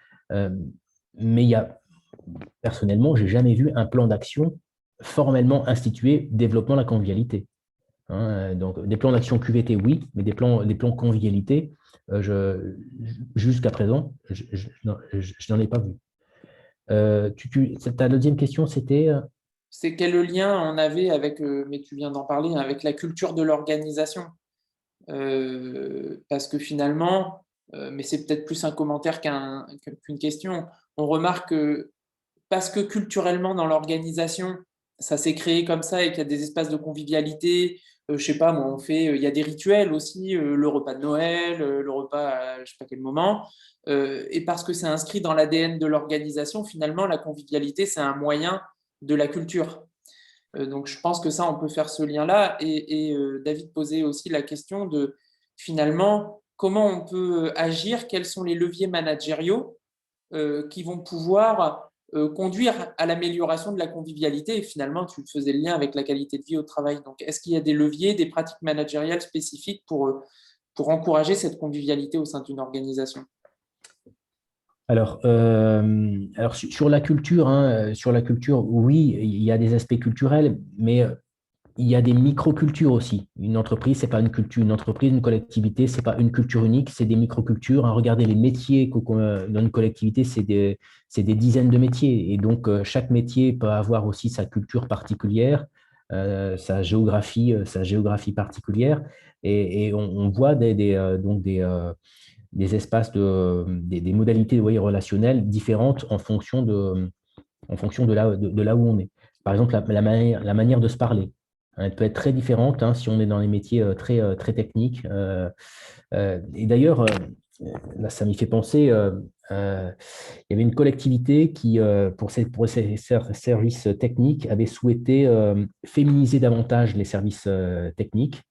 Mais personnellement, je n'ai jamais vu un plan d'action formellement institué développement de la convivialité. Hein. Donc, des plans d'action QVT, oui, mais des plans convivialité, jusqu'à présent, je n'en ai pas vu. Ta deuxième question, c'était C'est quel lien on avait avec, mais tu viens d'en parler, avec la culture de l'organisation. Parce que finalement, mais c'est peut-être plus un commentaire qu'une question, on remarque que parce que culturellement dans l'organisation, ça s'est créé comme ça et qu'il y a des espaces de convivialité, je sais pas, moi, il y a des rituels aussi, le repas de Noël, le repas à je sais pas quel moment, et parce que c'est inscrit dans l'ADN de l'organisation, finalement, la convivialité, c'est un moyen de la culture. Donc, je pense que ça, on peut faire ce lien-là. David posait aussi la question de, finalement, comment on peut agir, quels sont les leviers managériaux qui vont pouvoir conduire à l'amélioration de la convivialité. Et finalement, tu faisais le lien avec la qualité de vie au travail. Donc, est-ce qu'il y a des leviers, des pratiques managériales spécifiques pour encourager cette convivialité au sein d'une organisation? Sur la culture, hein, sur la culture, oui, il y a des aspects culturels, mais il y a des microcultures aussi. Une entreprise, c'est pas une culture. Une entreprise, une collectivité, c'est pas une culture unique, c'est des microcultures. Hein. Regardez les métiers dans une collectivité, c'est des dizaines de métiers. Et donc, chaque métier peut avoir aussi sa culture particulière, sa géographie particulière. On voit des espaces des modalités relationnelles différentes en fonction de là où on est. Par exemple, la manière de se parler. Hein, elle peut être très différente si on est dans les métiers très techniques. Et d'ailleurs, là, ça m'y fait penser, il y avait une collectivité qui, pour ses services techniques, avait souhaité féminiser davantage les services techniques.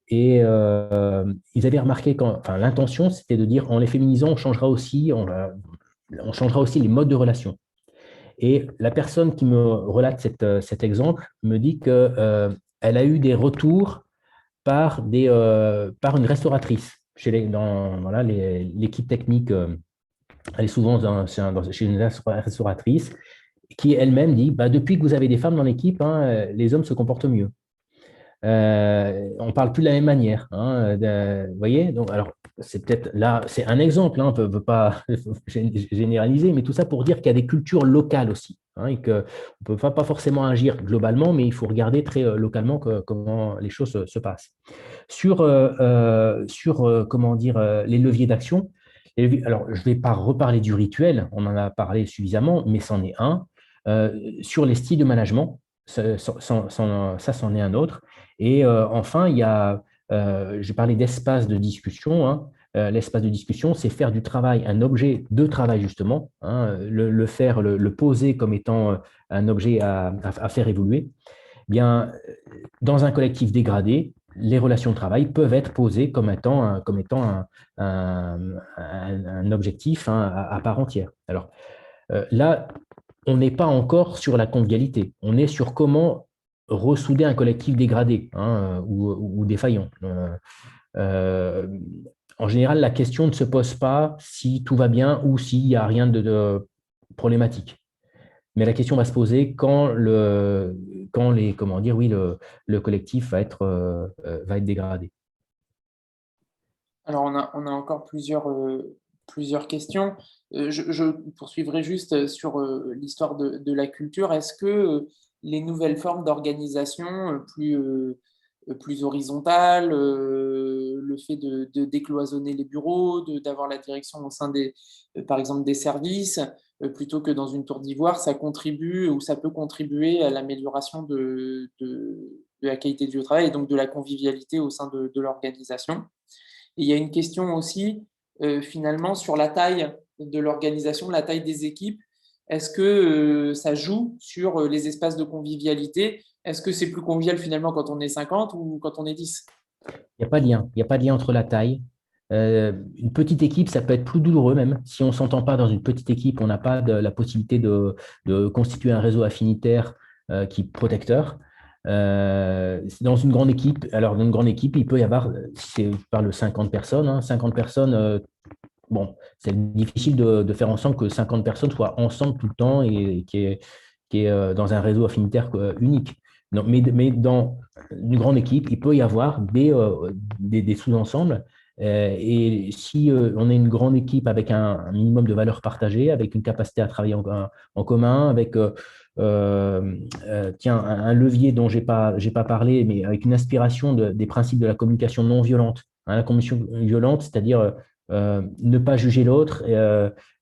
Et ils avaient remarqué l'intention, c'était de dire en les féminisant, on changera aussi les modes de relation. Et la personne qui me relate cet exemple me dit qu'elle a eu des retours par une restauratrice. Voilà, l'équipe technique, elle est souvent chez une restauratrice qui elle-même dit depuis que vous avez des femmes dans l'équipe, les hommes se comportent mieux. On ne parle plus de la même manière. Vous voyez, donc, alors, c'est peut-être là, c'est un exemple, on ne peut pas généraliser, mais tout ça pour dire qu'il y a des cultures locales aussi, et qu'on ne peut pas forcément agir globalement, mais il faut regarder très localement comment les choses se passent. Sur comment dire, les leviers d'action, alors je ne vais pas reparler du rituel, on en a parlé suffisamment, mais c'en est un. Sur les styles de management, ça c'en est un autre. Et enfin, je parlais d'espace de discussion. L'espace de discussion, c'est faire du travail un objet de travail, justement, le poser comme étant un objet à faire évoluer. Bien, dans un collectif dégradé, les relations de travail peuvent être posées comme étant un objectif à part entière. Alors là, on n'est pas encore sur la convivialité, on est sur comment ressouder un collectif dégradé ou défaillant. En général, la question ne se pose pas si tout va bien ou s'il n'y a rien de problématique. Mais la question va se poser le collectif va être dégradé. Alors, on a encore plusieurs questions. Je poursuivrai juste sur l'histoire de la culture. Est-ce que les nouvelles formes d'organisation plus horizontales, le fait de décloisonner les bureaux, d'avoir la direction au sein par exemple, des services, plutôt que dans une tour d'ivoire, ça contribue ou ça peut contribuer à l'amélioration de la qualité de vie au travail et donc de la convivialité au sein de l'organisation? Et il y a une question aussi, finalement, sur la taille de l'organisation, la taille des équipes. Est-ce que ça joue sur les espaces de convivialité? Est-ce que c'est plus convivial finalement quand on est 50 ou quand on est 10? Il n'y a pas de lien. Il n'y a pas de lien entre la taille. Une petite équipe, ça peut être plus douloureux même. Si on ne s'entend pas dans une petite équipe, on n'a pas la possibilité de constituer un réseau affinitaire qui est protecteur. Dans une grande équipe, alors dans une grande équipe, il peut y avoir, si je parle de 50 personnes, 50 personnes, bon, c'est difficile de faire en sorte que 50 personnes soient ensemble tout le temps et qu'il y qui est dans un réseau affinitaire unique. Non, mais dans une grande équipe, il peut y avoir des sous-ensembles. Et si on est une grande équipe avec un minimum de valeurs partagées, avec une capacité à travailler en commun, avec tiens, un levier dont j'ai pas parlé, mais avec une inspiration des principes de la communication non violente. Hein, la communication violente, c'est-à-dire ne pas juger l'autre,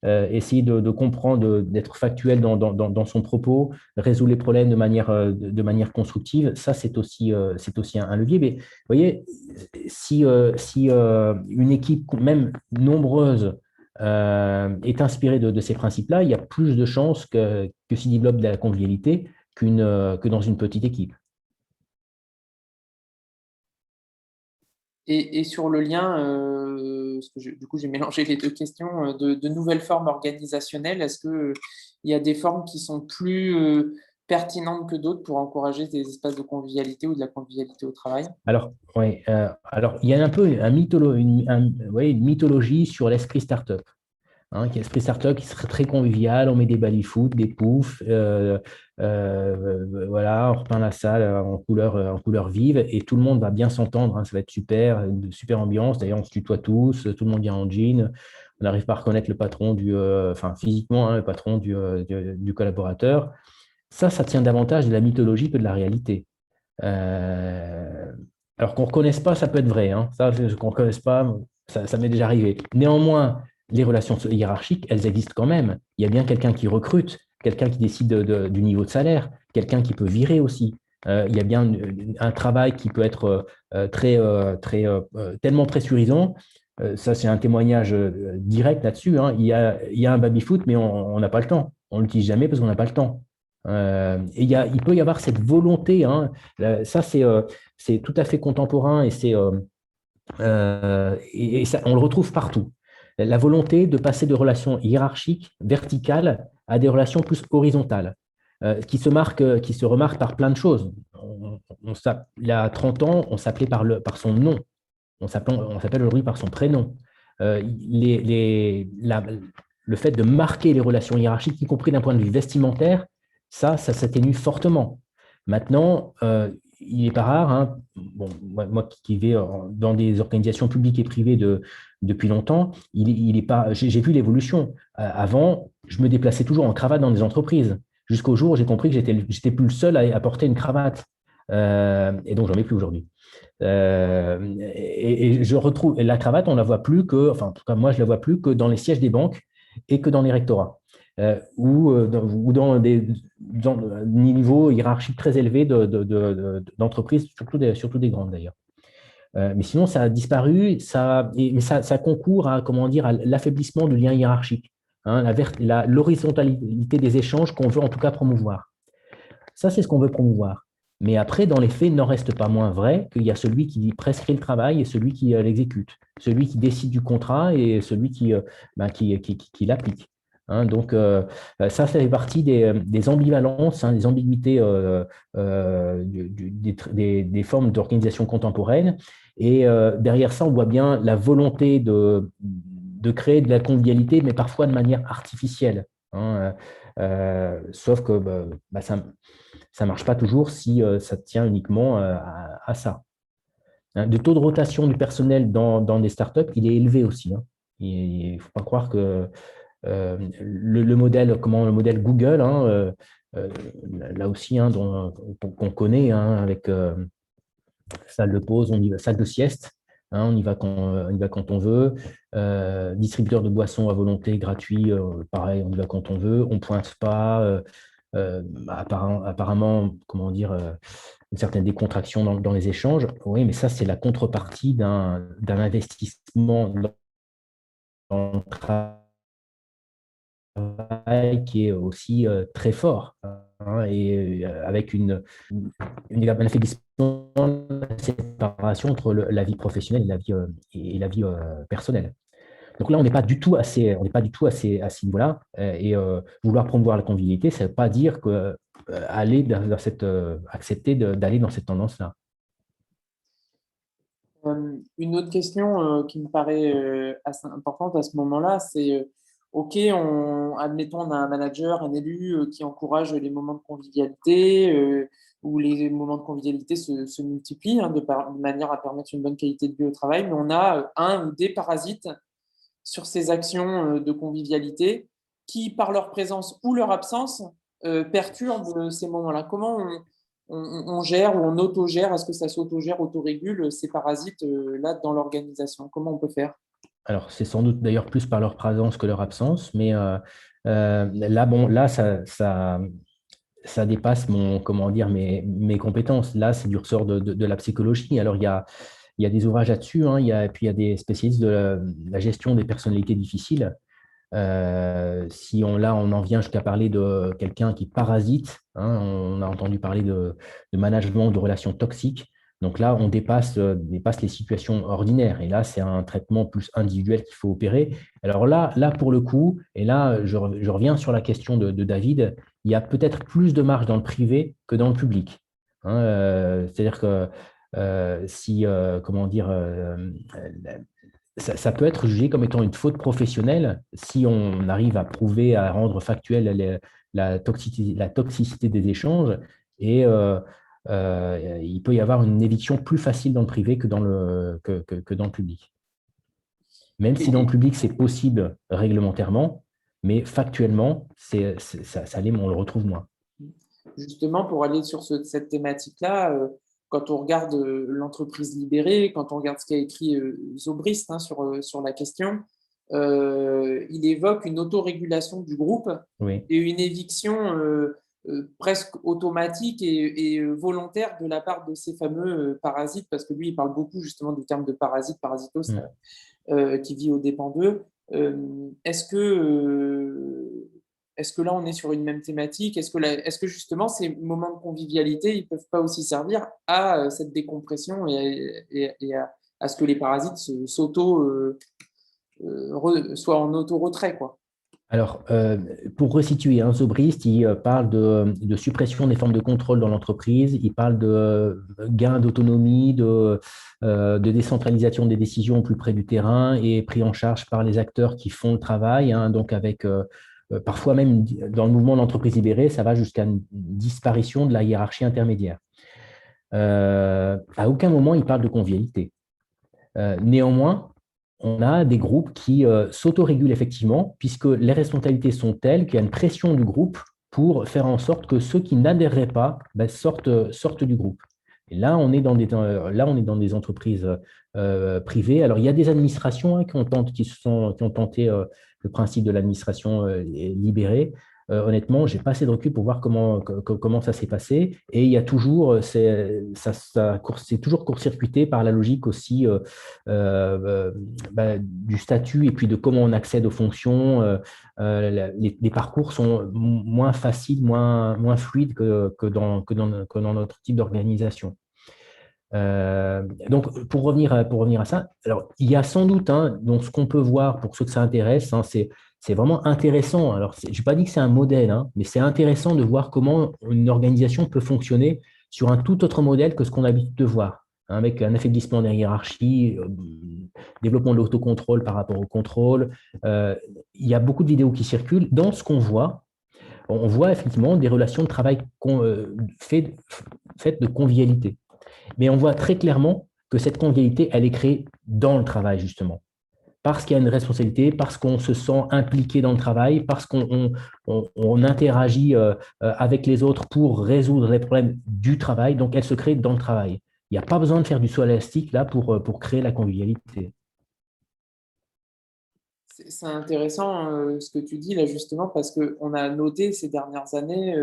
essayer de comprendre, d'être factuel dans son propos, résoudre les problèmes de manière constructive. Ça, c'est aussi un levier. Mais vous voyez, si une équipe, même nombreuse, est inspirée de ces principes-là, il y a plus de chances que s'y développe de la convivialité que dans une petite équipe. Et sur le lien, parce que du coup j'ai mélangé les deux questions, de nouvelles formes organisationnelles, est-ce qu'il y a des formes qui sont plus pertinentes que d'autres pour encourager des espaces de convivialité ou de la convivialité au travail? Alors, ouais, alors, il y a un peu une mythologie sur l'esprit startup. Hein, qui est l'esprit startup qui serait très convivial, on met des baby-foot, des poufs, voilà, on repeint la salle en couleur vive et tout le monde va bien s'entendre, hein, ça va être super, une super ambiance. D'ailleurs, on se tutoie tous, tout le monde vient en jean, on n'arrive pas à reconnaître le patron enfin physiquement, hein, le patron du collaborateur. Ça tient davantage de la mythologie que de la réalité. Euh, alors qu'on ne reconnaisse pas, ça peut être vrai. Hein. Ça, qu'on ne reconnaisse pas, ça m'est déjà arrivé. Néanmoins, les relations hiérarchiques, elles existent quand même. Il y a bien quelqu'un qui recrute, quelqu'un qui décide du niveau de salaire, quelqu'un qui peut virer aussi. Il y a bien un travail qui peut être tellement pressurisant. Ça, c'est un témoignage direct là-dessus. Hein. Il y a un baby-foot, mais on n'a pas le temps. On ne l'utilise jamais parce qu'on n'a pas le temps. Et il peut y avoir cette volonté, hein, ça c'est tout à fait contemporain et ça, on le retrouve partout. La volonté de passer de relations hiérarchiques, verticales, à des relations plus horizontales, qui se remarquent par plein de choses. Il y a 30 ans, on s'appelait par son nom, on s'appelle aujourd'hui par son prénom. Le fait de marquer les relations hiérarchiques, y compris d'un point de vue vestimentaire, ça s'atténue fortement. Maintenant, il n'est pas rare, hein, bon, moi qui vais dans des organisations publiques et privées depuis longtemps, j'ai vu l'évolution. Avant, je me déplaçais toujours en cravate dans des entreprises, jusqu'au jour où j'ai compris que j'étais plus le seul à porter une cravate. Et donc, j'en mets plus aujourd'hui. Et je retrouve la cravate, on la voit plus que, enfin, en tout cas, moi, je la vois plus que dans les sièges des banques et que dans les rectorats, ou dans des niveaux hiérarchiques très élevés d'entreprises, surtout des grandes d'ailleurs. Mais sinon, ça a disparu, mais ça concourt à, comment dire, à l'affaiblissement du lien hiérarchique, hein, l'horizontalité des échanges qu'on veut en tout cas promouvoir. Ça, c'est ce qu'on veut promouvoir. Mais après, dans les faits, il n'en reste pas moins vrai qu'il y a celui qui prescrit le travail et celui qui l'exécute, celui qui décide du contrat et celui qui l'applique. Hein, donc, ça fait partie des ambivalences, hein, des ambiguïtés des formes d'organisation contemporaine. Et derrière ça, on voit bien la volonté de créer de la convivialité, mais parfois de manière artificielle. Hein, sauf que ça ne marche pas toujours si ça tient uniquement à ça. Hein, le taux de rotation du personnel dans des startups, il est élevé aussi. Hein. Il ne faut pas croire que le modèle Google, hein, là aussi, hein, qu'on connaît, hein, avec salle de pause, salle de sieste, hein, on y va quand on veut. Distributeur de boissons à volonté gratuit, pareil, on y va quand on veut. On ne pointe pas. Apparemment, comment dire, une certaine décontraction dans les échanges. Oui, mais ça, c'est la contrepartie d'un investissement dans le travail qui est aussi très fort, hein, et avec un affaiblissement de la séparation entre la vie professionnelle et la vie personnelle. Donc là, on n'est pas du tout on n'est pas du tout à ce niveau-là. Et vouloir promouvoir la convivialité, ça ne veut pas dire que accepter d'aller dans cette tendance-là. Une autre question qui me paraît assez importante à ce moment-là, c'est OK, admettons, on a un manager, un élu qui encourage les moments de convivialité, où les moments de convivialité se multiplient de manière à permettre une bonne qualité de vie au travail, mais on a un ou des parasites sur ces actions de convivialité qui, par leur présence ou leur absence, perturbent ces moments-là. Comment on gère ou on autogère, est-ce que ça s'autogère, autorégule ces parasites là dans l'organisation? Comment on peut faire? Alors, c'est sans doute d'ailleurs plus par leur présence que leur absence, mais là, bon, là, ça dépasse comment dire, mes compétences. Là, c'est du ressort de la psychologie. Alors, il y a des ouvrages là-dessus, hein, et puis il y a des spécialistes de la gestion des personnalités difficiles. Si on en vient jusqu'à parler de quelqu'un qui parasite, hein, on a entendu parler de management de relations toxiques. Donc là, on dépasse les situations ordinaires. Et là, c'est un traitement plus individuel qu'il faut opérer. Alors là, pour le coup, et là, je reviens sur la question de David, il y a peut-être plus de marge dans le privé que dans le public. Hein, c'est-à-dire que si, comment dire, ça peut être jugé comme étant une faute professionnelle si on arrive à prouver, à rendre factuelle la toxicité des échanges. Et il peut y avoir une éviction plus facile dans le privé que dans le public. Même si dans le Et public, c'est possible réglementairement, mais factuellement, ça l'est, mais on le retrouve moins. justement, pour aller sur cette thématique-là, quand on regarde l'entreprise libérée, quand on regarde ce qu'a écrit Zobrist sur la question, il évoque une autorégulation du groupe Oui. et une éviction presque automatique et volontaire de la part de ces fameux parasites, parce que lui, il parle beaucoup justement du terme de parasite, parasitos, Mm. qui vit aux dépens d'eux. Est-ce que là, on est sur une même thématique? Est-ce que justement, ces moments de convivialité, ils ne peuvent pas aussi servir à cette décompression et à ce que les parasites soient en auto-retrait, quoi? Alors, pour resituer, hein, Zobrist, il parle de suppression des formes de contrôle dans l'entreprise, il parle de gain d'autonomie, de décentralisation des décisions au plus près du terrain et pris en charge par les acteurs qui font le travail, hein, donc avec parfois même dans le mouvement de l'entreprise libérée, ça va jusqu'à une disparition de la hiérarchie intermédiaire. À aucun moment, il parle de convivialité. Néanmoins, on a des groupes qui s'autorégulent effectivement, puisque les responsabilités sont telles qu'il y a une pression du groupe pour faire en sorte que ceux qui n'adhéreraient pas sortent du groupe. Et là, on est dans des entreprises privées. Alors, il y a des administrations, hein, qui ont tenté le principe de l'administration libérée. Honnêtement, je n'ai pas assez de recul pour voir comment ça s'est passé. Et il y a toujours, c'est toujours court-circuité par la logique aussi du statut et puis de comment on accède aux fonctions. Les parcours sont moins faciles, moins fluides que dans notre type d'organisation. Donc, pour revenir à ça, alors, il y a sans doute, hein, donc, ce qu'on peut voir pour ceux que ça intéresse, hein, c'est vraiment intéressant. Alors, je n'ai pas dit que c'est un modèle, hein, mais c'est intéressant de voir comment une organisation peut fonctionner sur un tout autre modèle que ce qu'on a l'habitude de voir, hein, avec un affaiblissement des hiérarchies, développement de l'autocontrôle par rapport au contrôle. Il y a beaucoup de vidéos qui circulent. Dans ce qu'on voit, on voit effectivement des relations de travail faites de convivialité. Mais on voit très clairement que cette convivialité, elle est créée dans le travail, justement. Parce qu'il y a une responsabilité, parce qu'on se sent impliqué dans le travail, parce qu'on interagit avec les autres pour résoudre les problèmes du travail. Donc, elle se crée dans le travail. Il n'y a pas besoin de faire du saut élastique là pour créer la convivialité. C'est intéressant ce que tu dis là justement parce qu'on a noté ces dernières années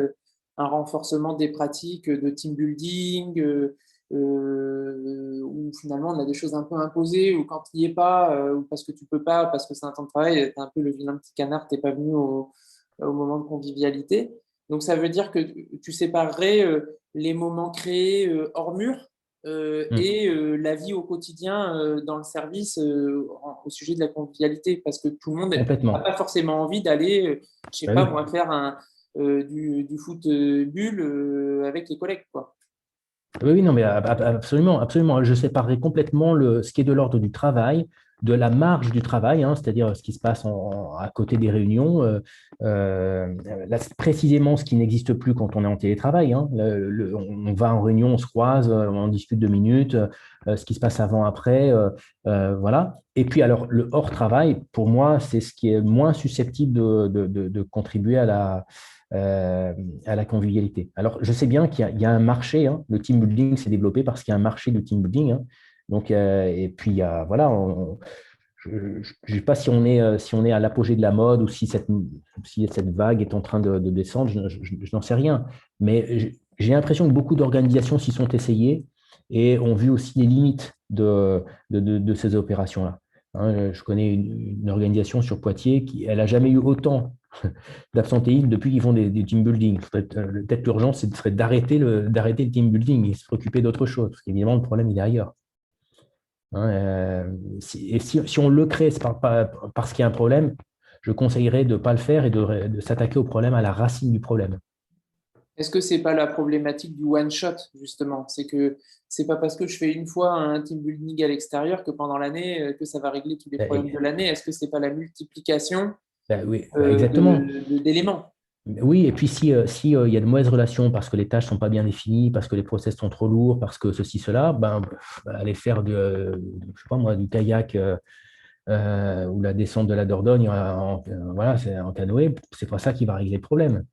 un renforcement des pratiques de team building où finalement on a des choses un peu imposées ou quand il n'y est pas ou parce que tu peux pas, parce que c'est un temps de travail, tu es un peu le vilain petit canard, tu n'es pas venu au moment de convivialité. Donc ça veut dire que tu séparerais les moments créés hors mur et la vie au quotidien dans le service au sujet de la convivialité, parce que tout le monde n'a Complètement. pas forcément envie d'aller, je sais Ben pas oui. moi, faire du foot bulle avec les collègues, quoi. Oui, oui, non, mais absolument, absolument. Je séparerai complètement ce qui est de l'ordre du travail de la marge du travail, hein, c'est-à-dire ce qui se passe à côté des réunions, là, précisément ce qui n'existe plus quand on est en télétravail. Hein. On va en réunion, on se croise, on discute 2 minutes, ce qui se passe avant, après, voilà. Et puis alors, le hors-travail, pour moi, c'est ce qui est moins susceptible de contribuer à la convivialité. Alors, je sais bien qu'il y a un marché, hein. Le team building s'est développé parce qu'il y a un marché du team building, hein. Donc, et puis, voilà, je ne sais pas si on est à l'apogée de la mode ou si cette vague est en train de descendre, je n'en sais rien. Mais j'ai l'impression que beaucoup d'organisations s'y sont essayées et ont vu aussi les limites de ces opérations-là. Hein, je connais une organisation sur Poitiers elle n'a jamais eu autant d'absentéisme depuis qu'ils font des team building. Peut-être l'urgence, ce serait d'arrêter le team building et se préoccuper d'autre chose, parce qu'évidemment, le problème, il est ailleurs. Hein, si on le crée parce qu'il y a un problème, je conseillerais de ne pas le faire et de s'attaquer au problème à la racine du problème. Est-ce que c'est pas la problématique du one shot, justement? C'est que c'est pas parce que je fais une fois un team building à l'extérieur que pendant l'année, que ça va régler tous les problèmes de Ben, l'année. Est-ce que c'est pas la multiplication oui, exactement. d'éléments? Oui, et puis si, il y a de mauvaises relations parce que les tâches ne sont pas bien définies, parce que les process sont trop lourds, parce que ceci, cela, aller faire je sais pas moi, du kayak ou la descente de la Dordogne voilà, en canoë, c'est pas ça qui va régler le problème.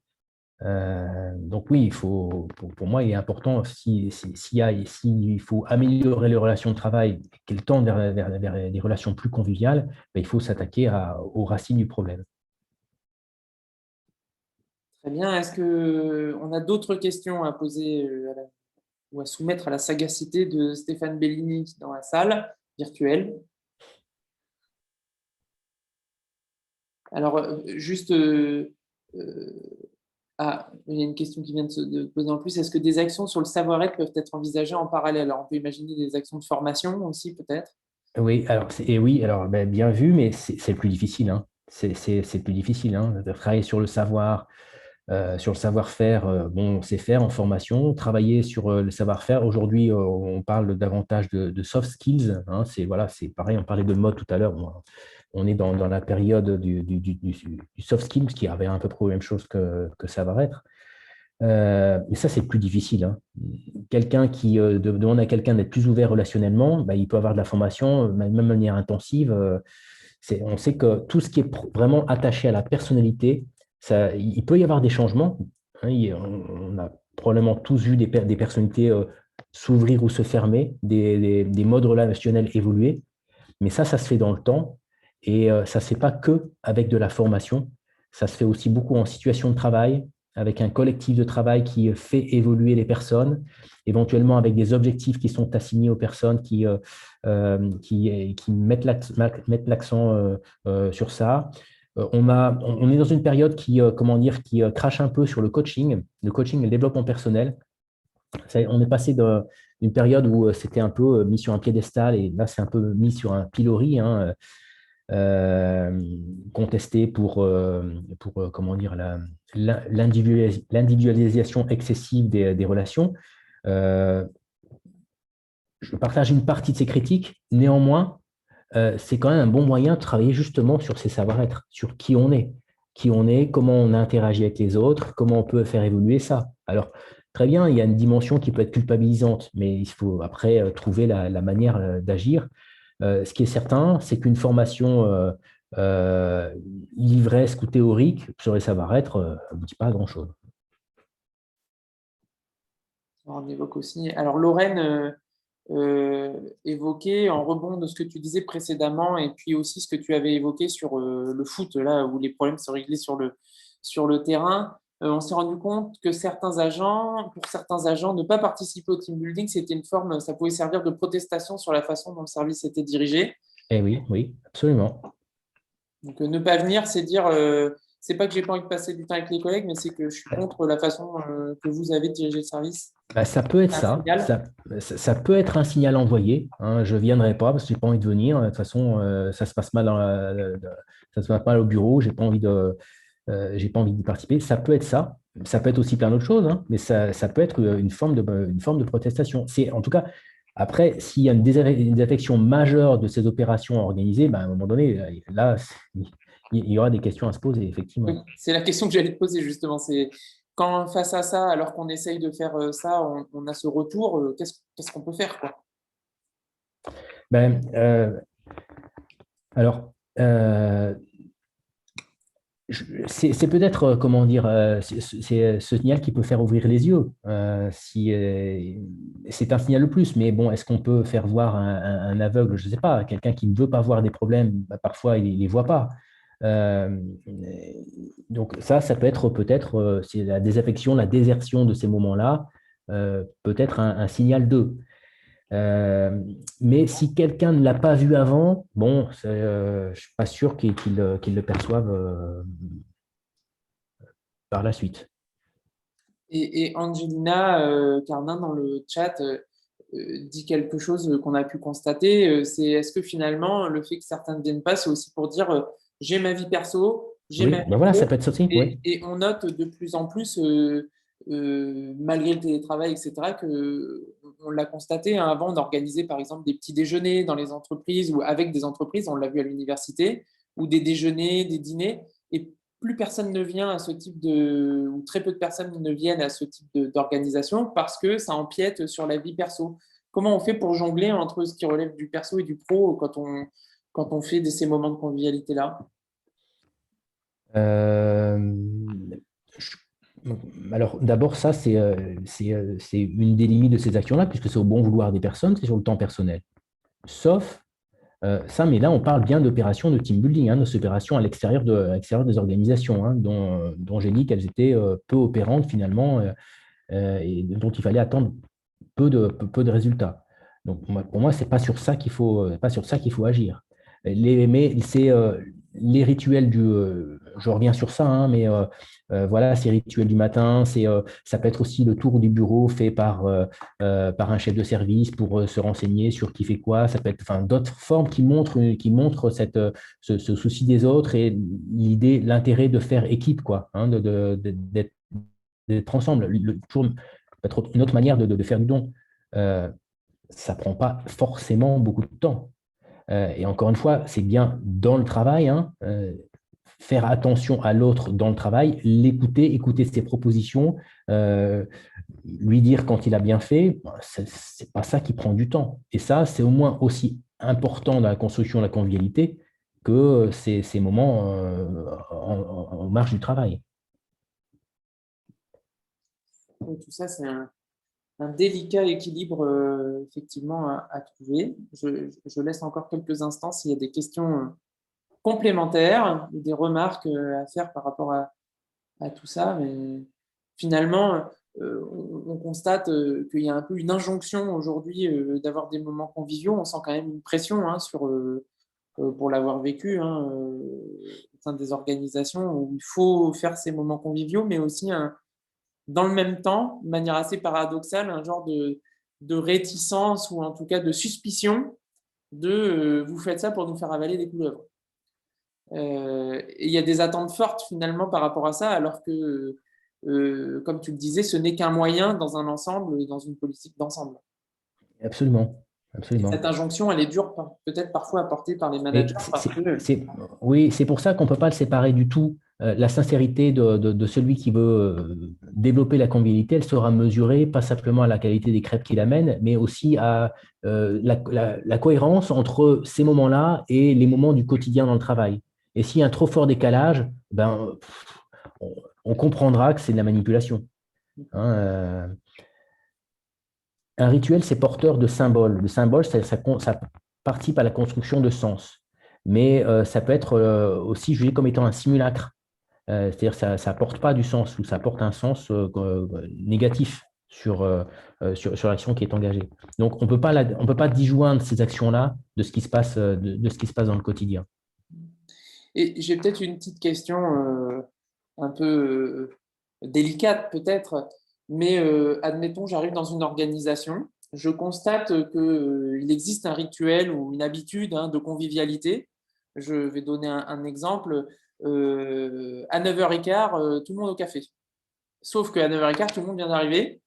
Donc oui, pour moi, il est important, s'il faut améliorer les relations de travail, qu'elles tendent vers des relations plus conviviales, il faut s'attaquer aux racines du problème. Très bien. Est-ce que on a d'autres questions à poser ou à soumettre à la sagacité de Stéphane Bellini dans la salle virtuelle? Alors, juste, il y a une question qui vient de poser en plus. Est-ce que des actions sur le savoir-être peuvent être envisagées en parallèle? Alors, on peut imaginer des actions de formation aussi, peut-être. Oui, alors bien vu, mais c'est le plus difficile, hein. C'est le plus difficile, hein, de travailler sur le savoir, sur le savoir-faire. Bon, on sait faire en formation, travailler sur le savoir-faire. Aujourd'hui, on parle davantage de soft skills, hein. C'est pareil, on parlait de mode tout à l'heure. On est dans la période du soft skills qui avait un peu près la même chose que savoir-être. Mais ça, c'est plus difficile, hein. Quelqu'un qui demande à quelqu'un d'être plus ouvert relationnellement, il peut avoir de la formation, même de manière intensive. On sait que tout ce qui est vraiment attaché à la personnalité, il peut y avoir des changements, hein. On a probablement tous vu des personnalités s'ouvrir ou se fermer, des modes relationnels évoluer, mais ça se fait dans le temps et ça ne se fait pas que avec de la formation. Ça se fait aussi beaucoup en situation de travail, avec un collectif de travail qui fait évoluer les personnes, éventuellement avec des objectifs qui sont assignés aux personnes qui mettent l'accent sur ça. On est dans une période comment dire, qui crache un peu sur le coaching et le développement personnel. On est passé d'une période où c'était un peu mis sur un piédestal et là, c'est un peu mis sur un pilori, hein, contesté pour comment dire, l'individualisation excessive des relations. Je partage une partie de ces critiques. Néanmoins, c'est quand même un bon moyen de travailler justement sur ses savoir-être, sur qui on est, comment on interagit avec les autres, comment on peut faire évoluer ça. Alors, très bien, il y a une dimension qui peut être culpabilisante, mais il faut après trouver la manière d'agir. Ce qui est certain, c'est qu'une formation livresque ou théorique sur les savoir-être ne dit pas grand-chose. On évoque aussi. Alors, Lorraine évoquait en rebond de ce que tu disais précédemment et puis aussi ce que tu avais évoqué sur le foot, là où les problèmes sont réglés sur le terrain. On s'est rendu compte que pour certains agents, ne pas participer au team building, c'était une forme, ça pouvait servir de protestation sur la façon dont le service était dirigé. Eh oui, oui, absolument. Donc, ne pas venir, c'est dire, c'est pas que j'ai pas envie de passer du temps avec les collègues, mais c'est que je suis contre la façon que vous avez dirigé le service. Ça peut être C'est un ça. signal. Ça peut être un signal envoyé, hein. Je ne viendrai pas parce que je n'ai pas envie de venir. De toute façon, ça se passe mal ça se passe mal au bureau. J'ai pas envie d'y participer. Ça peut être ça. Ça peut être aussi plein d'autres choses, hein, mais ça peut être une forme de protestation. En tout cas, Après, s'il y a une désaffection majeure de ces opérations organisées, ben, à un moment donné, là, il y aura des questions à se poser, effectivement. Oui, c'est la question que j'allais te poser justement. C'est quand face à ça, alors qu'on essaye de faire ça, on a ce retour, qu'est-ce qu'on peut faire, quoi? Ben, alors, c'est peut-être, comment dire, c'est ce signal qui peut faire ouvrir les yeux. Si, c'est un signal de plus, mais bon, est-ce qu'on peut faire voir un aveugle, je ne sais pas, quelqu'un qui ne veut pas voir des problèmes, bah, parfois il ne les voit pas. Euh, donc ça peut être peut-être, c'est la désaffection, la désertion de ces moments-là, peut-être un signal d'eux. Mais si quelqu'un ne l'a pas vu avant, bon, je ne suis pas sûr qu'il le perçoive par la suite. Et Angelina Carnin dans le chat dit quelque chose qu'on a pu constater, c'est est-ce que finalement le fait que certains ne viennent pas, c'est aussi pour dire j'ai ma vie perso, j'ai ma Oui, vie ben voilà, ça pro, peut être ça aussi, oui. et on note de plus en plus, malgré le télétravail, etc., que on l'a constaté, hein, avant on organisait par exemple des petits déjeuners dans les entreprises ou avec des entreprises, on l'a vu à l'université, ou des déjeuners, des dîners, et plus personne ne vient à ce type de, ou très peu de personnes ne viennent à ce type d'organisation parce que ça empiète sur la vie perso. Comment on fait pour jongler entre ce qui relève du perso et du pro quand on fait de ces moments de convivialité-là? Euh, je- alors, d'abord, ça, c'est une des limites de ces actions-là, puisque c'est au bon vouloir des personnes, c'est sur le temps personnel. Sauf ça, mais là, on parle bien d'opérations de team building, hein, d'opérations à l'extérieur des organisations, hein, dont j'ai dit qu'elles étaient peu opérantes finalement, et dont il fallait attendre peu de résultats. Donc, pour moi, c'est pas sur ça qu'il faut, pas sur ça qu'il faut agir. Mais c'est les rituels je reviens sur ça, hein, mais voilà, ces rituels du matin, ça peut être aussi le tour du bureau fait par un chef de service pour se renseigner sur qui fait quoi. Ça peut être, enfin, d'autres formes qui montrent ce souci des autres et l'intérêt de faire équipe, quoi, hein, d'être ensemble. Toujours peut-être une autre manière de faire du don. Euh, Ça ne prend pas forcément beaucoup de temps. Et encore une fois, c'est bien dans le travail, hein, faire attention à l'autre dans le travail, l'écouter, écouter ses propositions, euh, lui dire quand il a bien fait, ce n'est pas ça qui prend du temps. Et ça, c'est au moins aussi important dans la construction de la convivialité que ces moments en marge du travail. Donc, tout ça, c'est un délicat équilibre effectivement à trouver. Je laisse encore quelques instants s'il y a des questions complémentaires ou des remarques à faire par rapport à tout ça. Mais finalement, on constate qu'il y a un peu une injonction aujourd'hui d'avoir des moments conviviaux. On sent quand même une pression hein, pour l'avoir vécu hein, au sein des organisations où il faut faire ces moments conviviaux, mais aussi dans le même temps, de manière assez paradoxale, un genre de réticence ou en tout cas de suspicion de vous faites ça pour nous faire avaler des couleuvres. Et il y a des attentes fortes finalement par rapport à ça, alors que, comme tu le disais, ce n'est qu'un moyen dans un ensemble, dans une politique d'ensemble. Absolument, Et cette absolument. injonction, elle est dure peut-être parfois à porter par les managers Et parce que oui, c'est pour ça qu'on ne peut pas le séparer du tout. La sincérité de celui qui veut développer la convivialité, elle sera mesurée pas simplement à la qualité des crêpes qu'il amène, mais aussi à la cohérence entre ces moments-là et les moments du quotidien dans le travail. Et s'il y a un trop fort décalage, ben, on, on comprendra que c'est de la manipulation. Hein, un rituel, c'est porteur de symboles. Le symbole, ça participe à la construction de sens. Mais ça peut être aussi jugé comme étant un simulacre. C'est-à-dire que ça n'apporte pas du sens ou ça apporte un sens négatif sur l'action qui est engagée. Donc, on peut pas disjoindre ces actions-là de ce qui se passe, de ce qui se passe dans le quotidien. et j'ai peut-être une petite question un peu délicate peut-être, mais admettons, j'arrive dans une organisation, je constate qu'il existe un rituel ou une habitude hein, de convivialité. Je vais donner un exemple. À 9h15, tout le monde au café. Sauf qu'à 9h15, tout le monde vient d'arriver.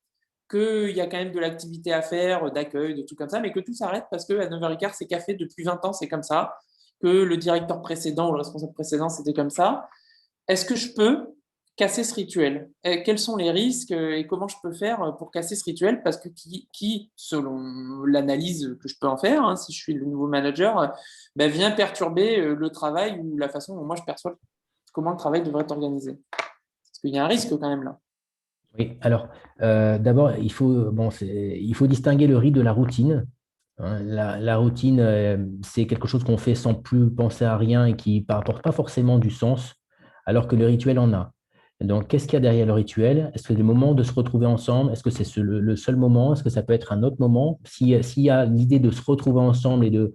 qu'il y a quand même de l'activité à faire, d'accueil, de tout comme ça, mais que tout s'arrête parce qu'à 9h15, c'est café depuis 20 ans, c'est comme ça, que le directeur précédent ou le responsable précédent, c'était comme ça. Est-ce que je peux casser ce rituel? Et quels sont les risques et comment je peux faire pour casser ce rituel? Parce que selon l'analyse que je peux en faire, hein, si je suis le nouveau manager, ben, vient perturber le travail ou la façon dont moi je perçois comment le travail devrait être organisé. Parce qu'il y a un risque quand même là. Oui, alors d'abord, il faut distinguer le rythme de la routine. Hein. La routine, c'est quelque chose qu'on fait sans plus penser à rien et qui n'apporte pas forcément du sens, alors que le rituel en a. Donc, qu'est-ce qu'il y a derrière le rituel? Est-ce que c'est le moment de se retrouver ensemble? Est-ce que c'est le seul moment? Est-ce que ça peut être un autre moment? S'il y a l'idée de se retrouver ensemble et de,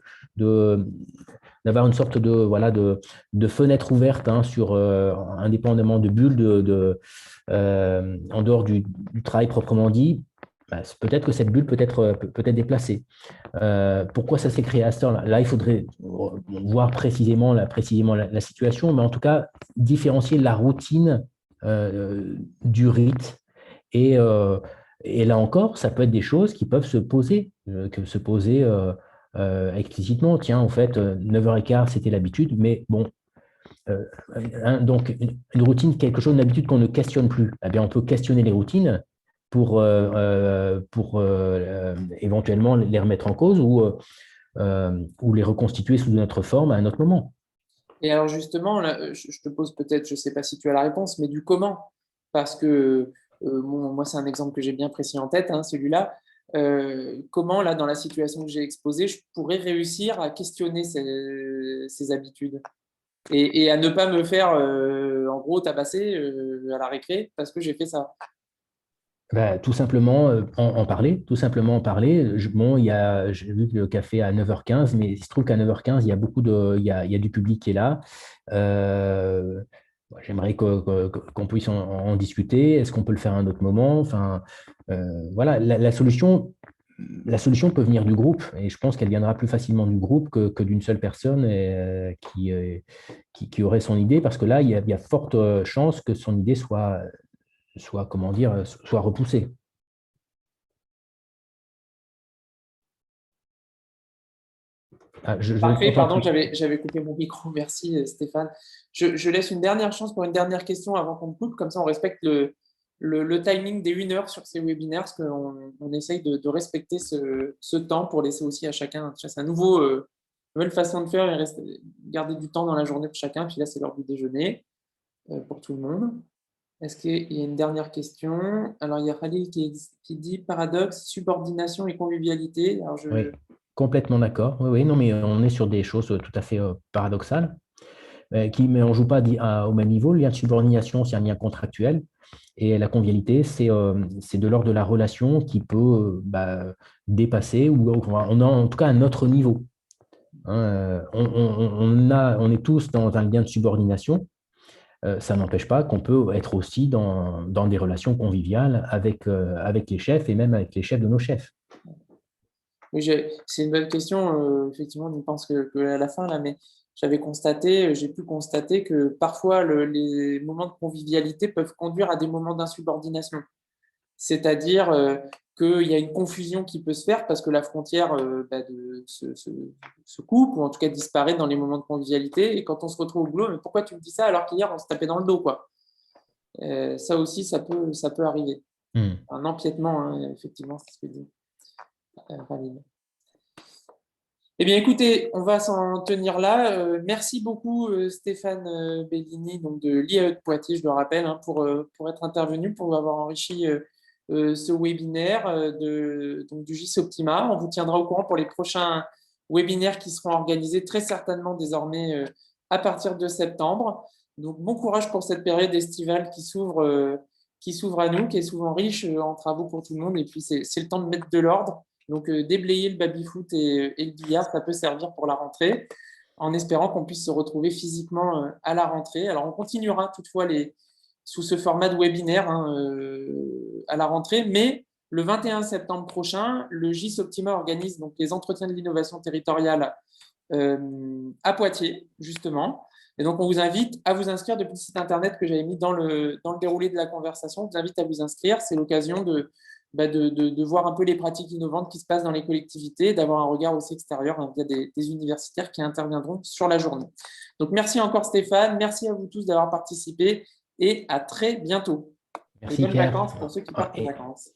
d'avoir une sorte de fenêtre ouverte, hein, indépendamment de bulles, en dehors du travail proprement dit, bah, peut-être que cette bulle peut être déplacée. Pourquoi ça s'est créé à ce temps-là? Là, il faudrait voir précisément la situation, mais en tout cas, différencier la routine du rite. Et là encore, ça peut être des choses qui peuvent se poser, explicitement. Tiens, en fait, 9h15, c'était l'habitude, mais bon, donc une routine, quelque chose d'habitude qu'on ne questionne plus. Eh bien, on peut questionner les routines pour éventuellement les remettre en cause ou les reconstituer sous une autre forme à un autre moment. Et alors justement, là, je te pose peut-être, je ne sais pas si tu as la réponse, mais du comment. Parce que moi, c'est un exemple que j'ai bien précis en tête, hein, celui-là. Comment, là, dans la situation que j'ai exposée, je pourrais réussir à questionner ces habitudes et à ne pas me faire, en gros, tabasser à la récré parce que j'ai fait ça. Ben, tout simplement en parler, tout simplement en parler. Bon, j'ai vu que le café à 9h15, mais il se trouve qu'à 9h15, il y a du public qui est là. J'aimerais qu'on puisse en discuter. Est-ce qu'on peut le faire à un autre moment? Enfin, voilà, la solution peut venir du groupe, et je pense qu'elle viendra plus facilement du groupe que d'une seule personne qui aurait son idée, parce que là, il y a forte chance que son idée comment dire, soit repoussée. Ah, je ne Parfait, t'entends pardon, plus. j'avais coupé mon micro. Merci Stéphane. Je laisse une dernière chance pour une dernière question avant qu'on coupe. Comme ça, on respecte le timing des 1 heure sur ces webinaires, parce qu'on essaye de respecter ce temps pour laisser aussi à chacun. C'est nouvelle façon de faire et garder du temps dans la journée pour chacun. Puis là, c'est l'heure du déjeuner pour tout le monde. Est-ce qu'il y a une dernière question? Alors, il y a Khalil qui dit paradoxe, subordination et convivialité. Alors, Oui, complètement d'accord. Oui, oui, non, mais on est sur des choses tout à fait paradoxales, mais on ne joue pas au même niveau. Le lien de subordination, c'est un lien contractuel. Et la convivialité, c'est de l'ordre de la relation qui peut dépasser, ou on a en tout cas un autre niveau. Hein. On est tous dans un lien de subordination. Ça n'empêche pas qu'on peut être aussi dans des relations conviviales avec les chefs et même avec les chefs de nos chefs. oui, c'est une bonne question. Effectivement, on n'y pense que à la fin, là, mais j'ai pu constater que parfois les moments de convivialité peuvent conduire à des moments d'insubordination. C'est-à-dire qu'il y a une confusion qui peut se faire parce que la frontière se coupe ou en tout cas disparaît dans les moments de convivialité. Et quand on se retrouve au boulot, mais pourquoi tu me dis ça alors qu'hier on se tapait dans le dos, quoi. Ça aussi, ça peut arriver. Un empiètement, hein, effectivement, c'est ce que dit Khalil. Eh bien, écoutez, on va s'en tenir là. Merci beaucoup, Stéphane Bellini, donc de l'IAE de Poitiers, je le rappelle, hein, pour être intervenu, pour avoir enrichi ce webinaire donc du JIS Optima. On vous tiendra au courant pour les prochains webinaires qui seront organisés très certainement désormais à partir de septembre. Donc, bon courage pour cette période estivale qui s'ouvre à nous, qui est souvent riche en travaux pour tout le monde. Et puis, c'est le temps de mettre de l'ordre. Donc, déblayer le baby-foot et le billard, ça peut servir pour la rentrée, en espérant qu'on puisse se retrouver physiquement à la rentrée. Alors, on continuera toutefois sous ce format de webinaire, hein, à la rentrée, mais le 21 septembre prochain, le GIS Optima organise donc les entretiens de l'innovation territoriale à Poitiers, justement. Et donc, on vous invite à vous inscrire depuis le site internet que j'avais mis dans le déroulé de la conversation. On vous invite à vous inscrire. C'est l'occasion de voir un peu les pratiques innovantes qui se passent dans les collectivités, d'avoir un regard aussi extérieur via des universitaires qui interviendront sur la journée. Donc, merci encore Stéphane, merci à vous tous d'avoir participé et à très bientôt. Et Merci bonnes Pierre. vacances pour ceux qui partent en Et vacances.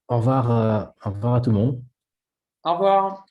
au revoir à tout le monde. Au revoir.